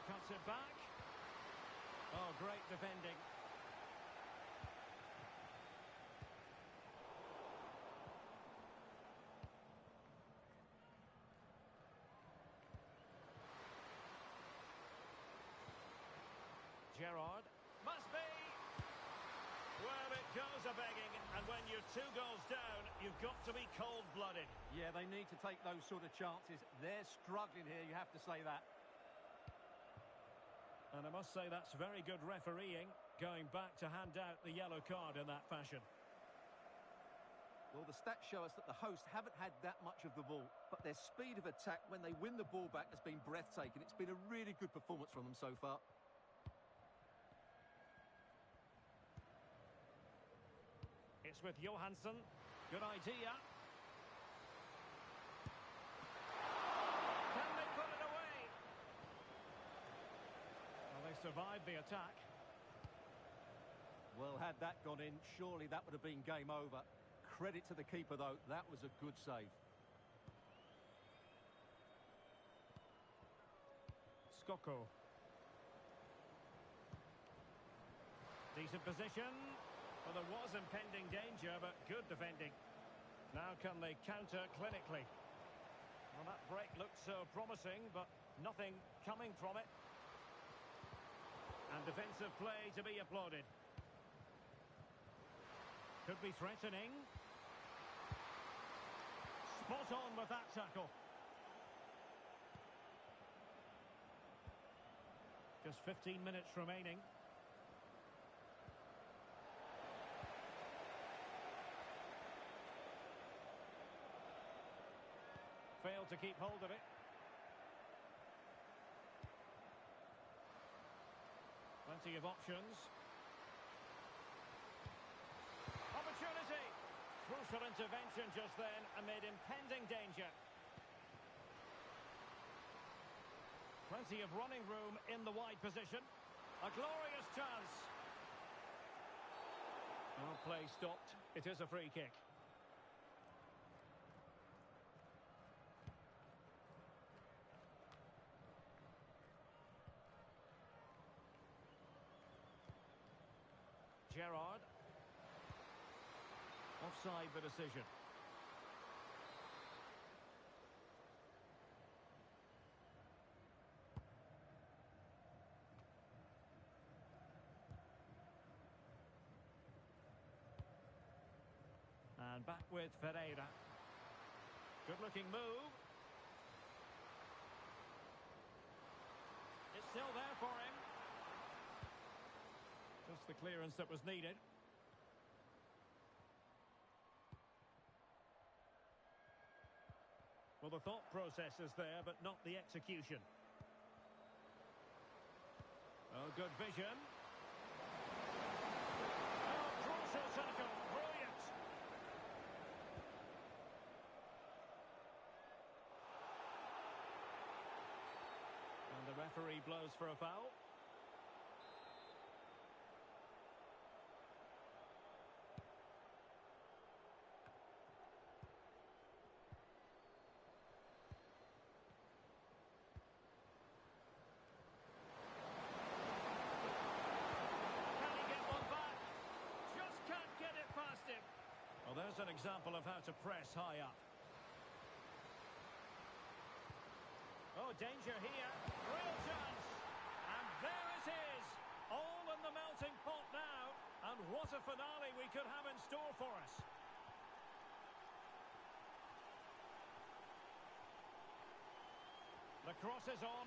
Cuts it back. Oh, great defending. Gerrard. Must be. Well, it goes a-begging, and when you're 2 goals down, you've got to be cold-blooded. Yeah, they need to take those sort of chances. They're struggling here, you have to say that. And I must say that's very good refereeing, going back to hand out the yellow card in that fashion. Well, the stats show us that the hosts haven't had that much of the ball, but their speed of attack when they win the ball back has been breathtaking. It's been a really good performance from them so far. It's with Johansson. Good idea. Can they put it away? Well, they survived the attack. Well, had that gone in, surely that would have been game over. Credit to the keeper, though. That was a good save. Skoko. Decent position. Well, there was impending danger, but good defending. Now can they counter clinically? Well, that break looked so promising, but nothing coming from it. And defensive play to be applauded. Could be threatening. Spot on with that tackle. Just 15 minutes remaining. Failed to keep hold of it. Plenty of options. Opportunity! Crucial intervention just then amid impending danger. Plenty of running room in the wide position. A glorious chance. No play stopped. It is a free kick. Gerrard. Offside the decision. And back with Ferreira. Good-looking move. It's still there for him. Just the clearance that was needed. Well, the thought process is there, but not the execution. Oh, good vision. Oh, crucial tackle. Brilliant. And the referee blows for a foul. Well, there's an example of how to press high up. Oh, danger here. Real chance. And there it is. All in the melting pot now. And what a finale we could have in store for us. The cross is on.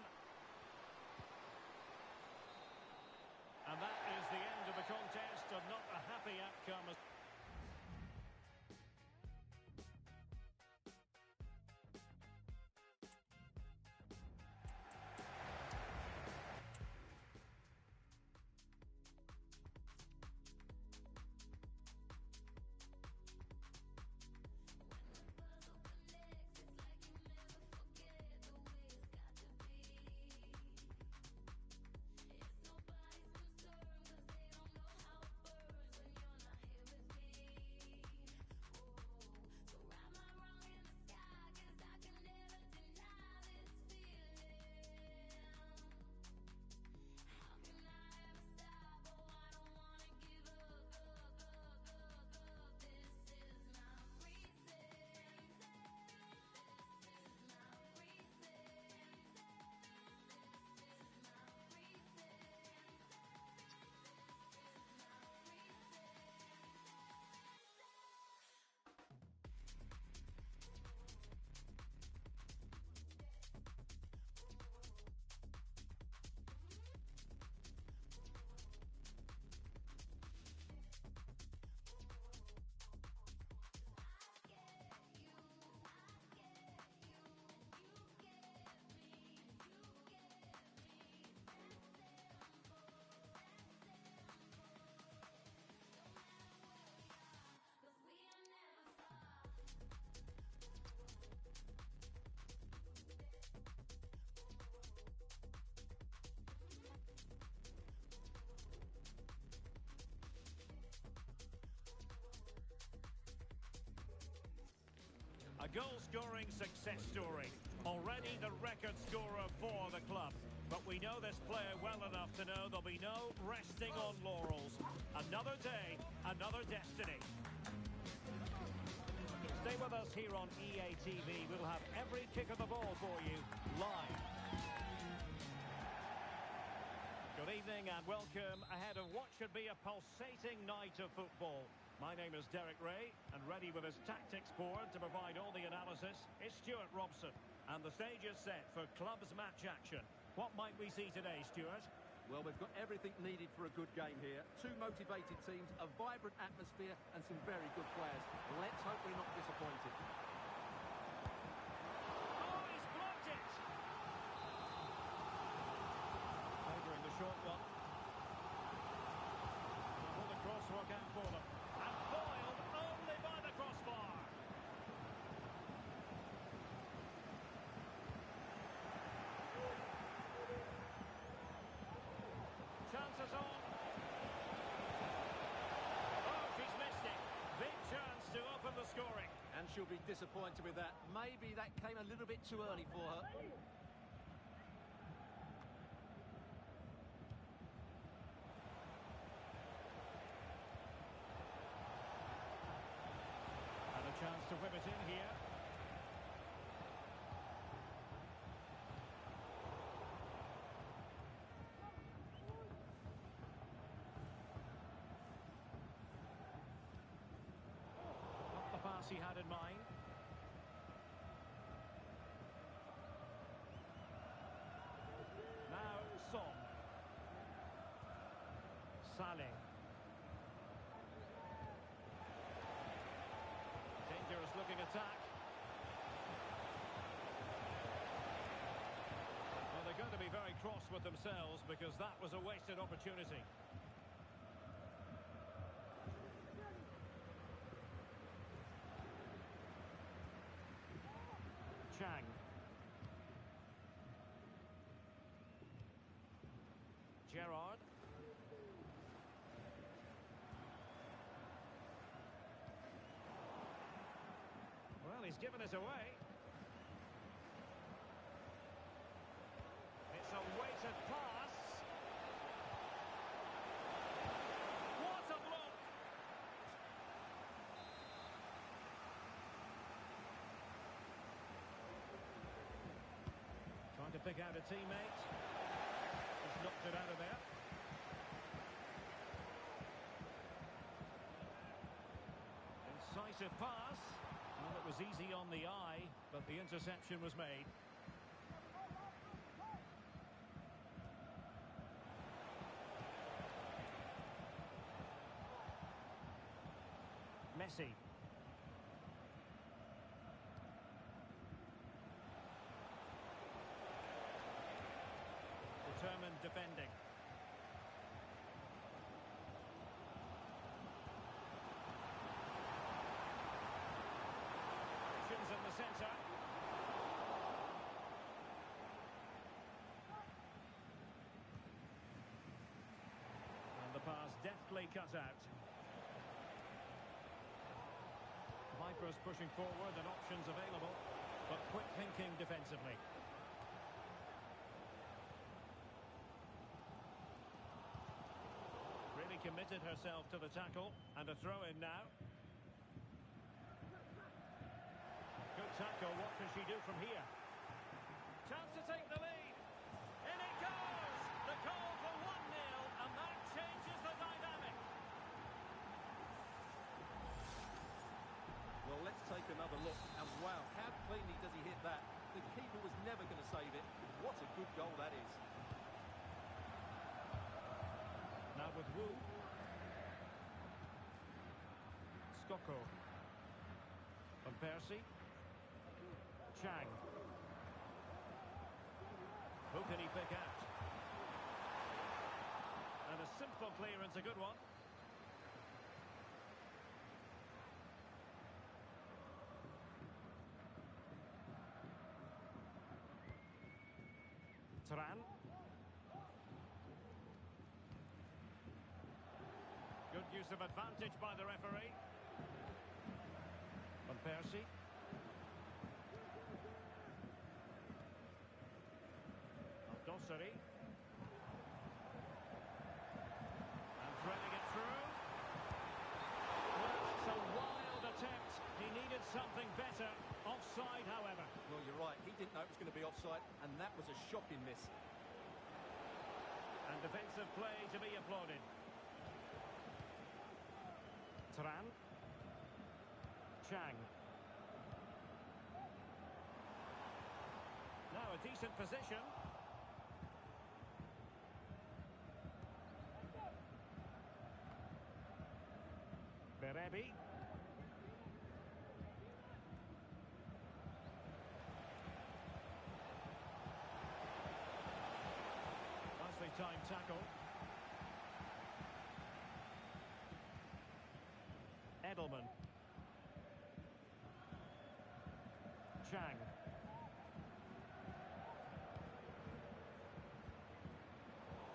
And that is the end of the contest, and not a happy outcome. A goal-scoring success story. Already the record scorer for the club. But we know this player well enough to know there'll be no resting on laurels. Another day, another destiny. Stay with us here on EA TV. We'll have every kick of the ball for you live. Good evening and welcome ahead of what should be a pulsating night of football. My name is Derek Ray, and ready with his tactics board to provide all the analysis is Stuart Robson. And the stage is set for clubs match action. What might we see today, Stuart? Well, we've got everything needed for a good game here. Two motivated teams, a vibrant atmosphere, and some very good players. Let's hope we're not disappointed. And she'll be disappointed with that. Maybe that came a little bit too early for her. And a chance to whip it in here. Not the pass he had in mind. Now Son. Saleh. Dangerous looking attack. Well, they're going to be very cross with themselves because that was a wasted opportunity. Chang. Gerrard. Well, he's given it away. It's a weighted pass. What a block! Trying to pick out a teammate. He's knocked it out of there. Incisive pass. Well, it was easy on the eye, but the interception was made. Messi. Determined defending. Options in the centre. And the pass deftly cut out. Vipers pushing forward and options available, but quick thinking defensively. Really committed herself to the tackle, and a throw in now. Good tackle, what can she do from here? Chance to take the lead. In it goes! The goal for 1-0, and that changes the dynamic. Well, let's take another look. And wow, how cleanly does he hit that? The keeper was never going to save it. What a good goal that is. Now with Wu. Skoko. Van Persie. Chang. Who can he pick out? And a simple clearance, a good one. Tran. Good use of advantage by the referee. Van Persie. Dosseri. And threading it through. Well, it's a wild attempt. He needed something better. Offside, however. Well, you're right. He didn't know it was going to be offside, and that was a shocking miss. And defensive play to be applauded. Tran. Chang. Now a decent position. Berebi. Nicely timed tackle. Edelman. Chang.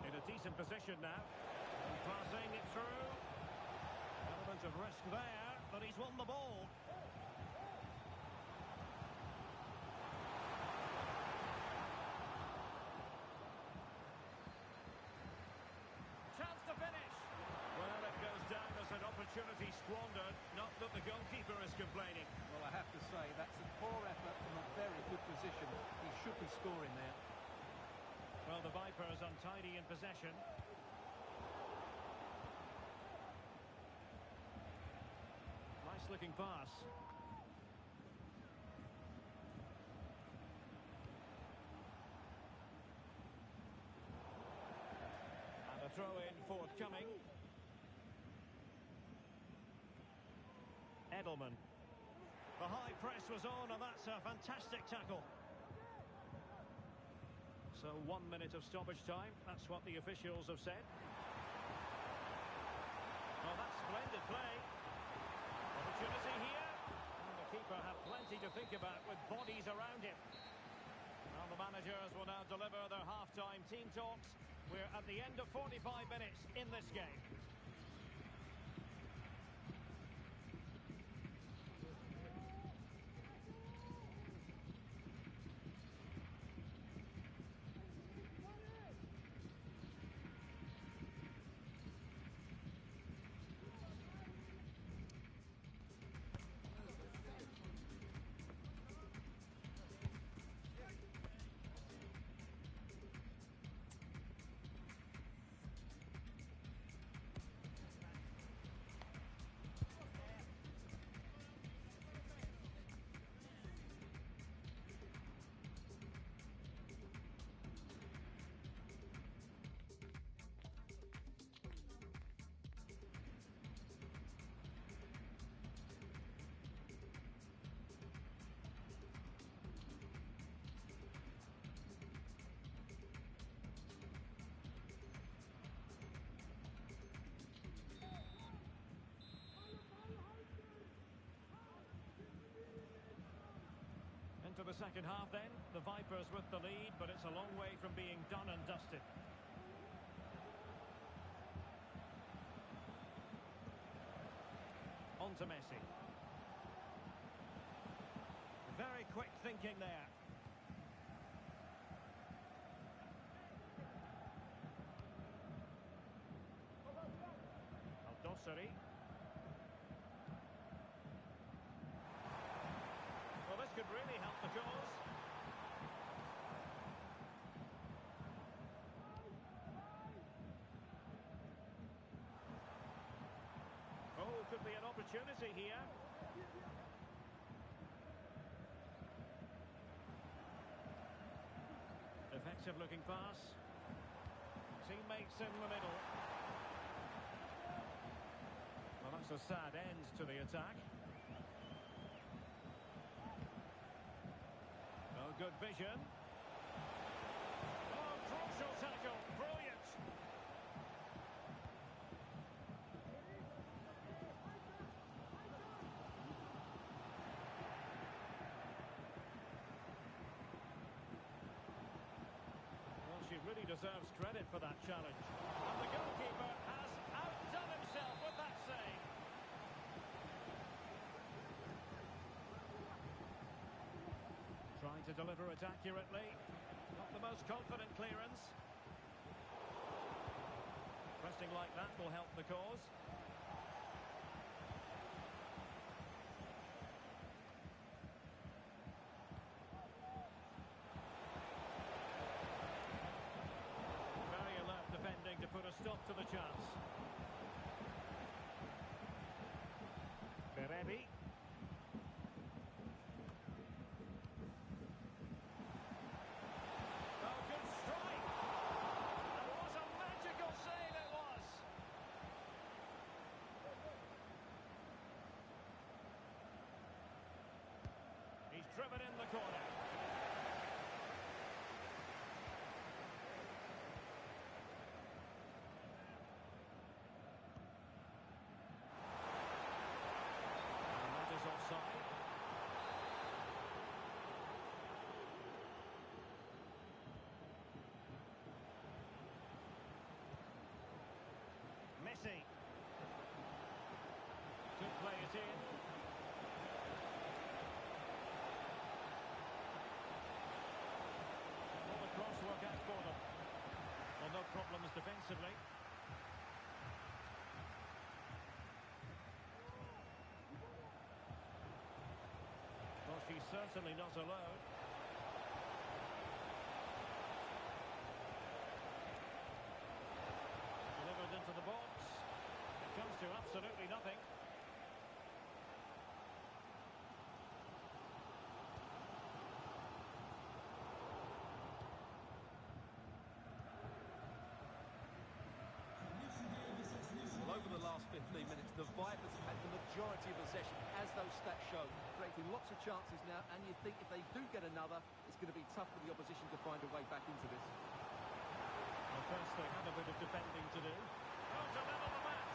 In a decent position now. Passing it through. Element of risk there, but he's won the ball. opportunity squandered. Not that the goalkeeper is complaining. Well, I have to say, that's a poor effort from a very good position. He should be scoring there. Well, the Vipers untidy in possession. Nice looking pass. And a throw in forthcoming. Edelman. The high press was on, and that's a fantastic tackle. So 1 minute of stoppage time. That's what the officials have said. Oh, that's splendid play. Opportunity here. And the keeper had plenty to think about with bodies around him. Well, the managers will now deliver their half-time team talks. We're at the end of 45 minutes in this game. Into the second half then, the Vipers with the lead, but it's a long way from being done and dusted. On to Messi. Very quick thinking there. Al-Dossari. Well, this could really help the cause. Oh, could be an opportunity here. Effective looking pass. Teammates in the middle. Well, that's a sad end to the attack. Oh, good vision. Oh, crucial tackle. Brilliant. Well, she really deserves credit for that challenge. And the goalkeeper has outdone himself with that save. Trying to deliver it accurately. Not the most confident clearance. Pressing like that will help the cause. Very alert defending to put a stop to the chance. Berebi. Oh, good strike. That was a magical save, it was. He's driven in the corner. And that is offside. Messi. Could play it in. certainly not alone. Delivered into the box. It comes to absolutely nothing. Well, over the last 15 minutes, the Vipers have had the majority of possession, as those stats show, creating lots of chances now, and you think if they do get another, it's going to be tough for the opposition to find a way back into this. Well, first they have a bit of defending to do. Oh, to level the match!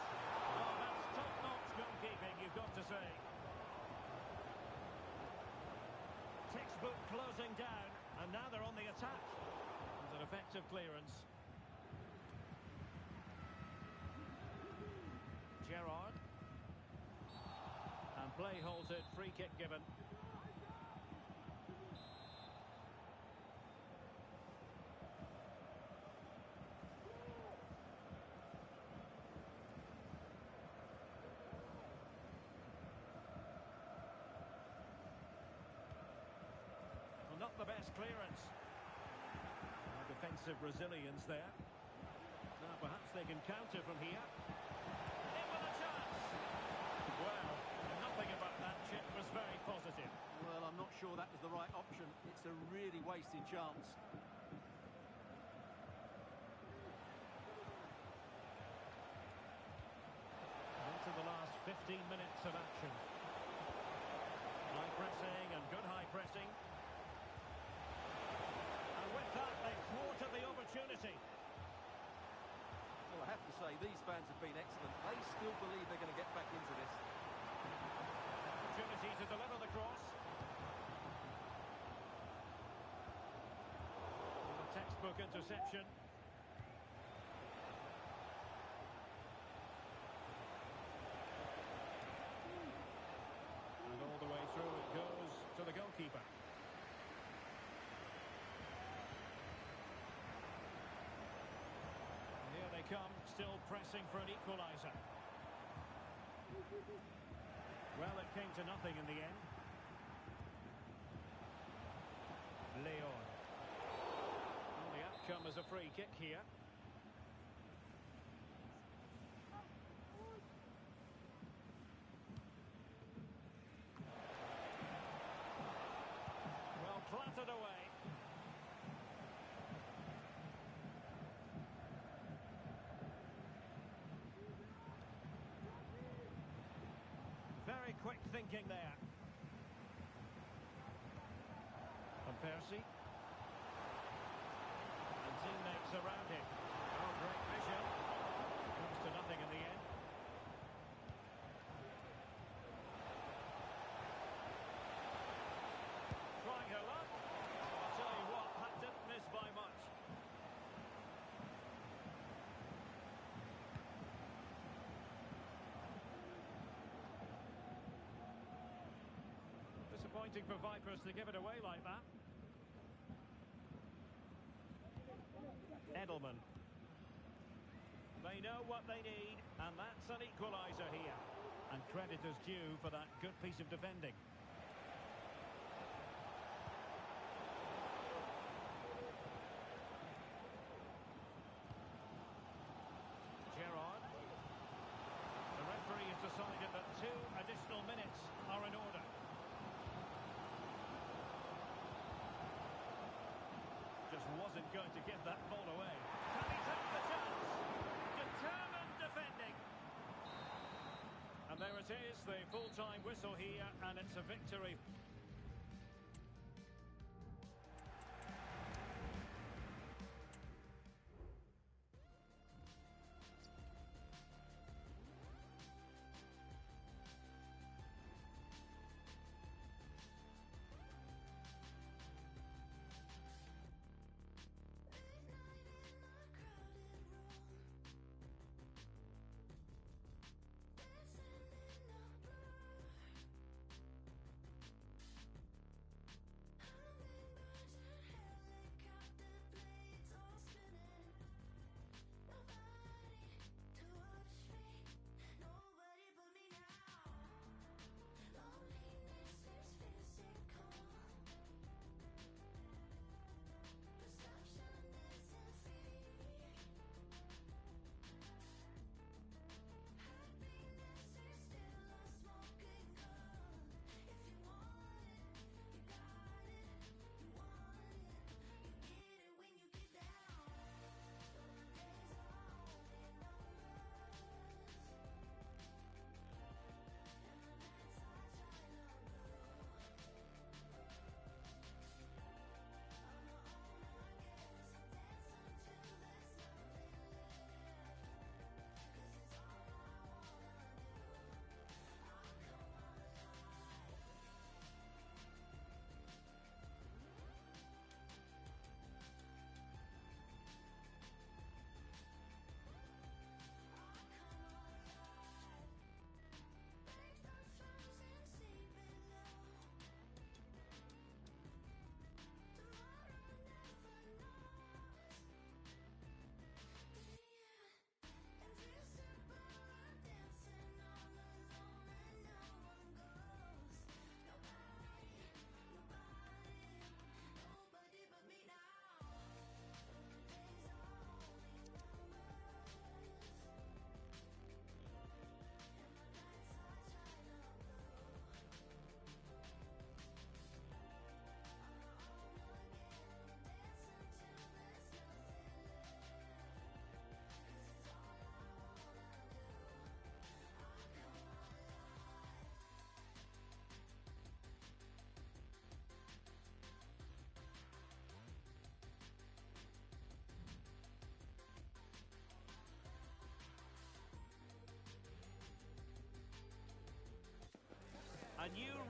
Oh, that's top-notch goalkeeping, you've got to say. Textbook closing down, and now they're on the attack. And an effective clearance. Gerrard. And play halted, free kick given. Well, not the best clearance. Defensive resilience there. Now perhaps they can counter from here. In with a chance. Well, nothing about that chip was very positive. Well, I'm not sure that was the right option. It's a really wasted chance. Into the last 15 minutes of action. High pressing and good high pressing. And with that, they thwarted the opportunity. Well, I have to say, these fans have been excellent. They still believe they're going to get back into this. Opportunity to deliver the cross. And a textbook interception. And all the way through it goes to the goalkeeper. Here they come, still pressing for an equaliser. Well, it came to nothing in the end. Leon. Well, the outcome is a free kick here. Well, clattered away. Very quick thinking there. Van Persie. And teammates around him. Oh, great vision. Comes to nothing in the end. Trying her luck. I'll tell you what, that didn't miss by much. Disappointing for Vipers to give it away like that. Edelman. They know what they need, and that's an equaliser here. And credit is due for that good piece of defending. Gerrard. The referee has decided that 2 additional minutes are in order. Just wasn't going to give that ball away. Can he take the chance? Determined defending. And there it is, the full-time whistle here, and it's a victory.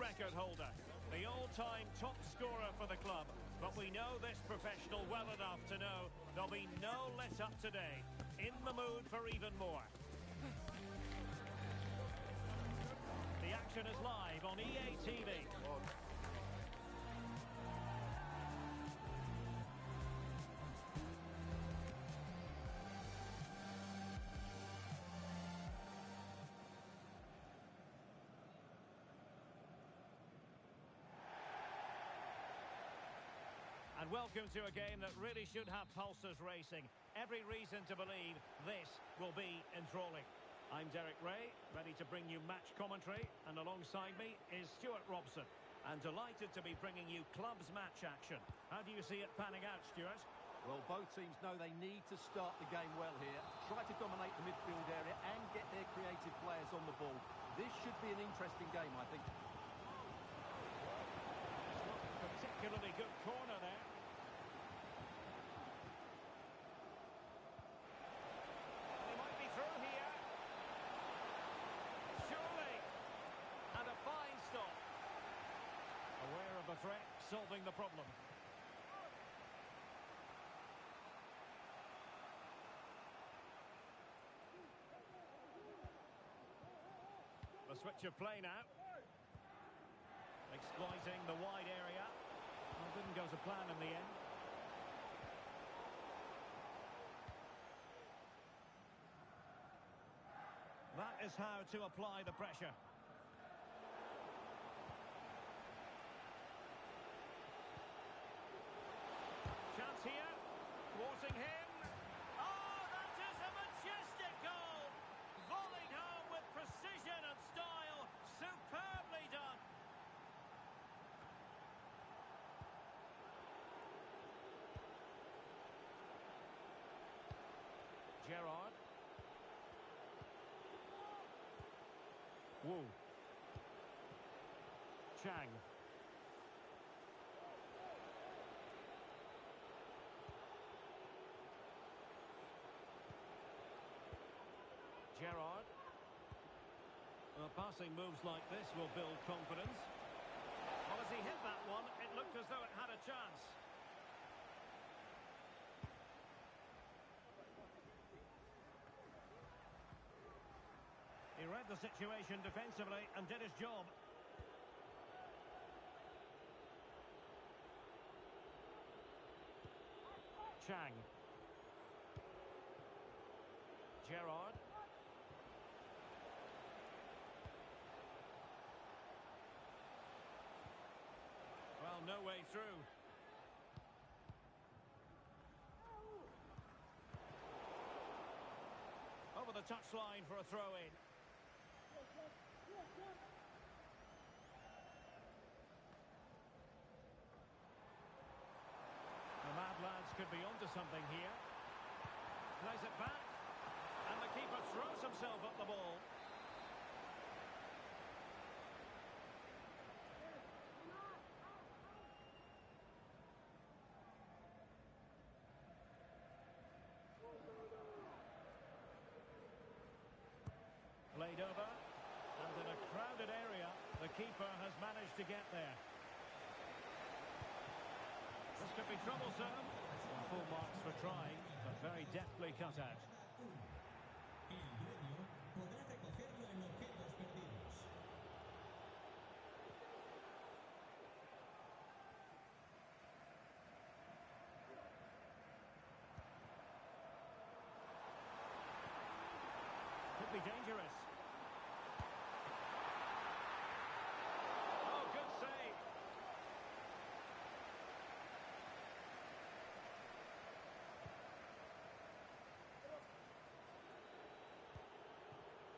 record holder, the all-time top scorer for the club. But we know this professional well enough to know there'll be no let-up today. In the mood for even more. The action is live on EA TV. And welcome to a game that really should have pulses racing. Every reason to believe this will be enthralling. I'm Derek Ray, ready to bring you match commentary, and alongside me is Stuart Robson. And delighted to be bringing you clubs match action. How do you see it panning out, Stuart? Well, both teams know they need to start the game well here. Try to dominate the midfield area and get their creative players on the ball. This should be an interesting game, I think. It's not a particularly good corner there. They might be through here. Surely. And a fine stop. Aware of the threat, solving the problem. The switch of play now. Exploiting the wide area. Well, didn't go to plan in the end. That is how to apply the pressure. Chance here. Thwarting him. Oh, that is a majestic goal. Volleyed home with precision and style. Superbly done. Gerrard. Wu. Chang. Gerrard. Well, passing moves like this will build confidence. Well, as he hit that one, it looked as though it had a chance. He read the situation defensively and did his job. Chang. Gerrard. Well, no way through. Over the touchline for a throw-in. The Mad Lads could be onto something here. Plays it back. And the keeper throws himself at the ball. Played over. And in a crowded area, the keeper has managed to get there. This could be troublesome. Full marks for trying, but very deftly cut out. Could be dangerous. Oh, good save.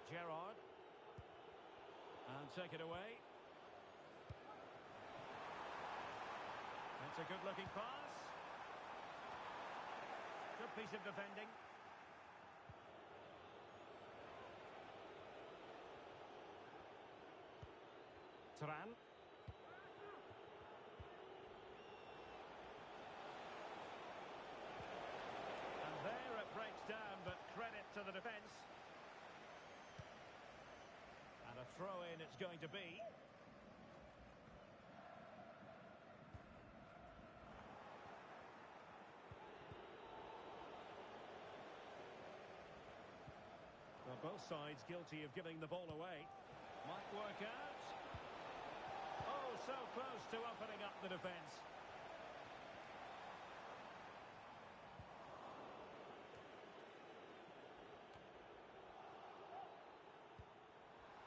Gerrard. And take it away. That's a good-looking pass. Good piece of defending. Turan. And there it breaks down, but credit to the defence. And a throw-in it's going to be. Both sides guilty of giving the ball away. Might work out. Oh, so close to opening up the defence.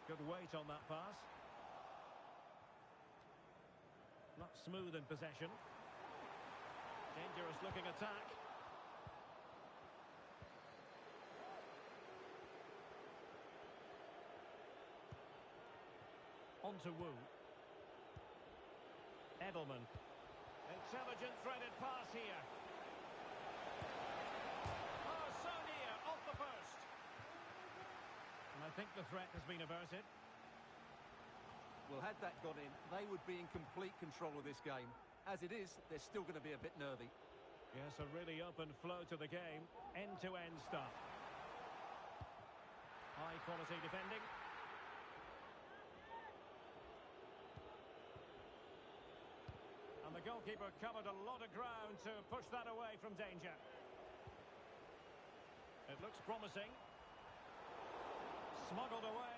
Good weight on that pass. Not smooth in possession. Dangerous looking attack. On to Wu. Edelman. Intelligent threaded pass here. Oh, so near, off the post. And I think the threat has been averted. Well, had that gone in, they would be in complete control of this game. As it is, they're still going to be a bit nervy. Yes, a really open flow to the game. End-to-end stuff. High quality defending. And the goalkeeper covered a lot of ground to push that away from danger. It looks promising. Smuggled away.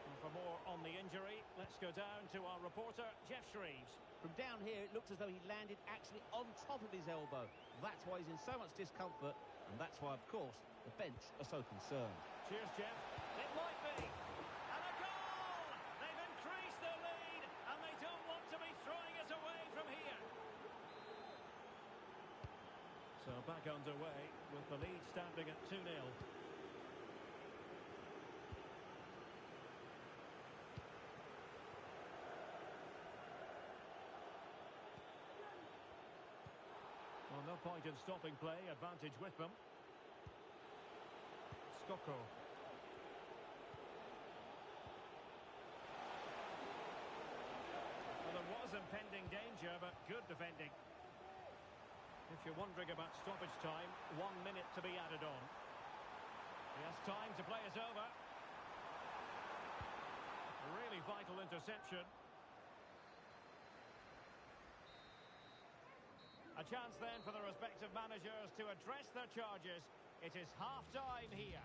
And for more on the injury, let's go down to our reporter, Jeff Shreves. From down here, it looked as though he landed actually on top of his elbow. That's why he's in so much discomfort, and that's why, of course, the bench are so concerned. Cheers, Jeff. It might be. And a goal! They've increased their lead, and they don't want to be throwing it away from here. So back underway with the lead standing at 2-0. Well, no point in stopping play. Advantage with them. Skoko. Well, there was impending danger, but good defending. If you're wondering about stoppage time, 1 minute to be added on. He has time to play it over. A really vital interception. A chance then for the respective managers to address their charges. It is half-time here.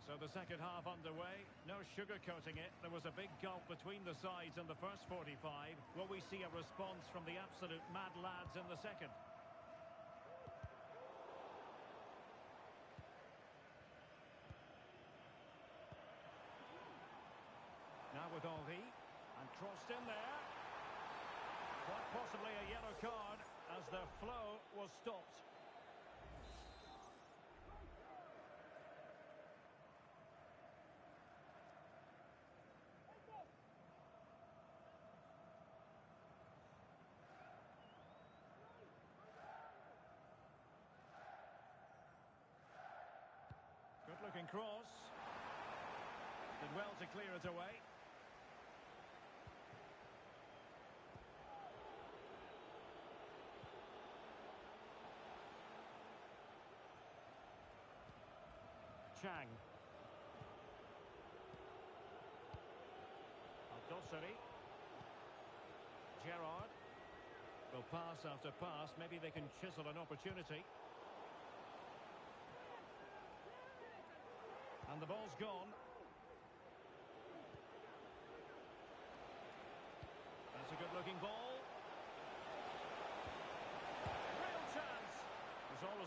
So the second half underway, no sugarcoating it. There was a big gulf between the sides in the first 45. Will we see a response from the absolute mad lads in the second? Now with Henry, and crossed in there. Quite possibly a yellow card as the flow was stopped. Good-looking cross. Did well to clear it away. Chang. Al-Dossari. Gerrard. Will pass after pass. Maybe they can chisel an opportunity. And the ball's gone. That's a good-looking ball.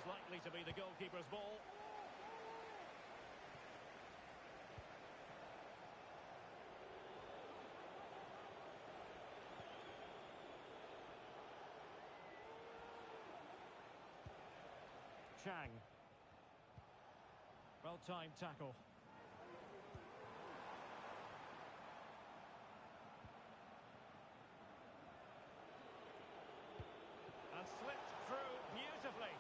is likely to be the goalkeeper's ball. Chang. Well-timed tackle. And slipped through beautifully.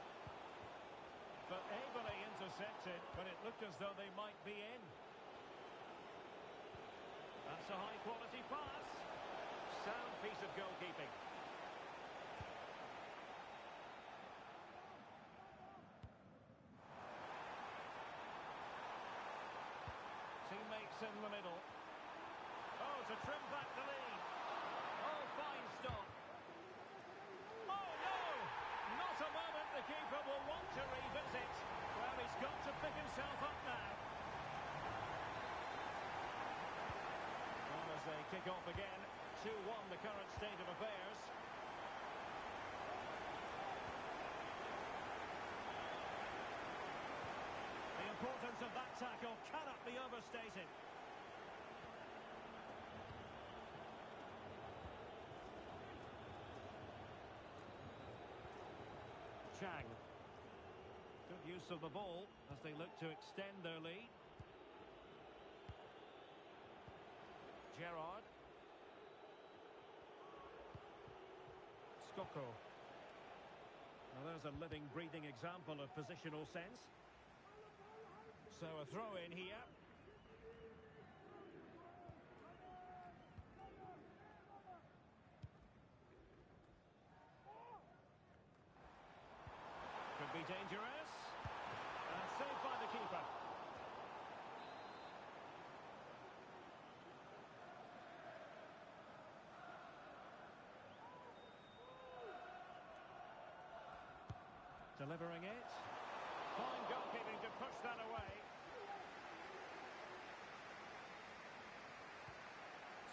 But ably intercepted when it looked as though they might be in. That's a high-quality pass. Sound piece of goalkeeping. Teammates in the middle. Oh, to trim back the lead. Oh, fine stop. Oh, no! Not a moment the keeper will want to revisit. Well, he's got to pick himself up now. Well, as they kick off again, 2-1 the current state of affairs. The importance of that tackle cannot be overstated. Chang. Good use of the ball as they look to extend their lead. Gerrard. Skoko. Now there's a living, breathing example of positional sense. So a throw in here. Could be dangerous. And saved by the keeper. Delivering it. Fine goalkeeping to push that away.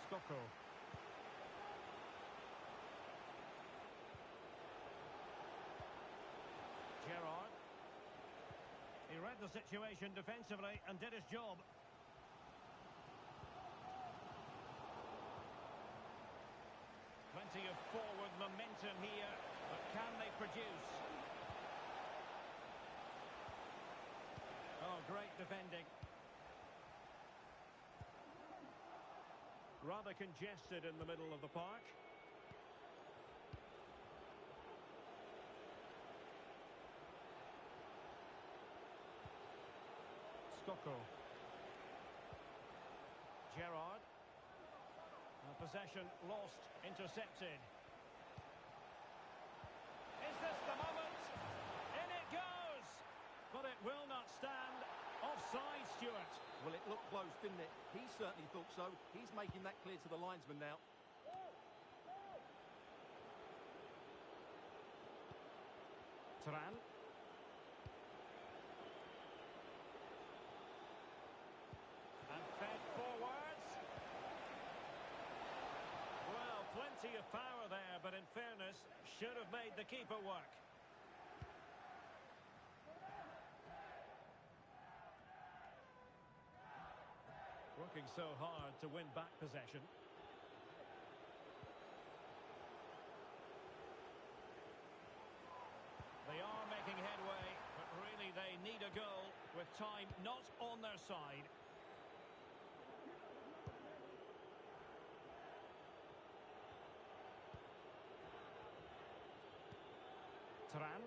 Skoko. Gerrard. He read the situation defensively and did his job. Plenty of forward momentum here, but can they produce? Oh, great defending. Rather congested in the middle of the park. Skoko. Gerrard. Possession lost, intercepted. Is this the moment? In it goes! But it will not stand. Offside, Stuart. Well, it looked close, didn't it? He certainly thought so. He's making that clear to the linesman now. Turan. And fed forwards. Well, plenty of power there, but in fairness, should have made the keeper work. Working so hard to win back possession. They are making headway, but really they need a goal with time not on their side. Turan.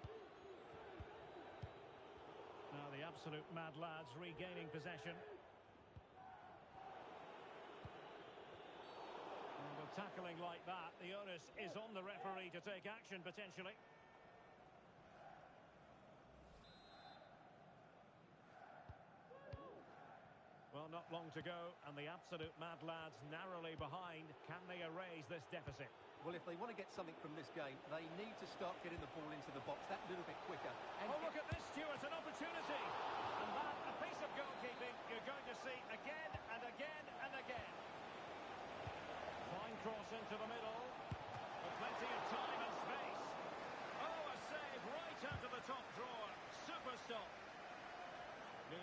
Now the absolute mad lads regaining possession. And with tackling like that, the onus is on the referee to take action potentially. Well, not long to go, and the absolute mad lads narrowly behind. Can they erase this deficit? Well, if they want to get something from this game, they need to start getting the ball into the box that little bit quicker. And oh, look at this, Stuart, an opportunity. And that, a piece of goalkeeping you're going to see again and again and again. Fine cross into the middle, with plenty of time and space. Oh, a save right out of the top drawer.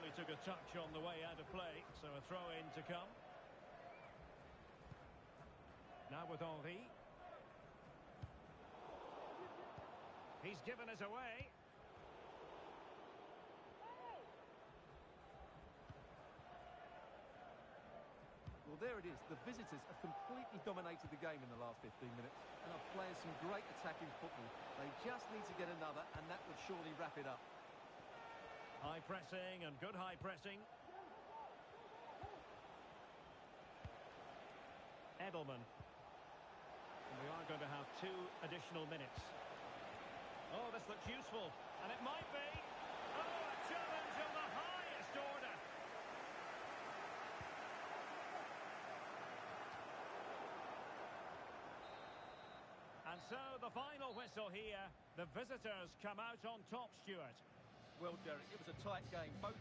he took a touch on the way out of play, so a throw-in to come. Now with Henry. He's given us away. Well, there it is. The visitors have completely dominated the game in the last 15 minutes and are playing some great attacking football. They just need to get another, and that would surely wrap it up. High pressing and good high pressing. Edelman. And we are going to have 2 additional minutes. Oh, this looks useful. And it might be. Oh, a challenge of the highest order. And so the final whistle here. The visitors come out on top, Stuart. Well, Derek, it was a tight game. Both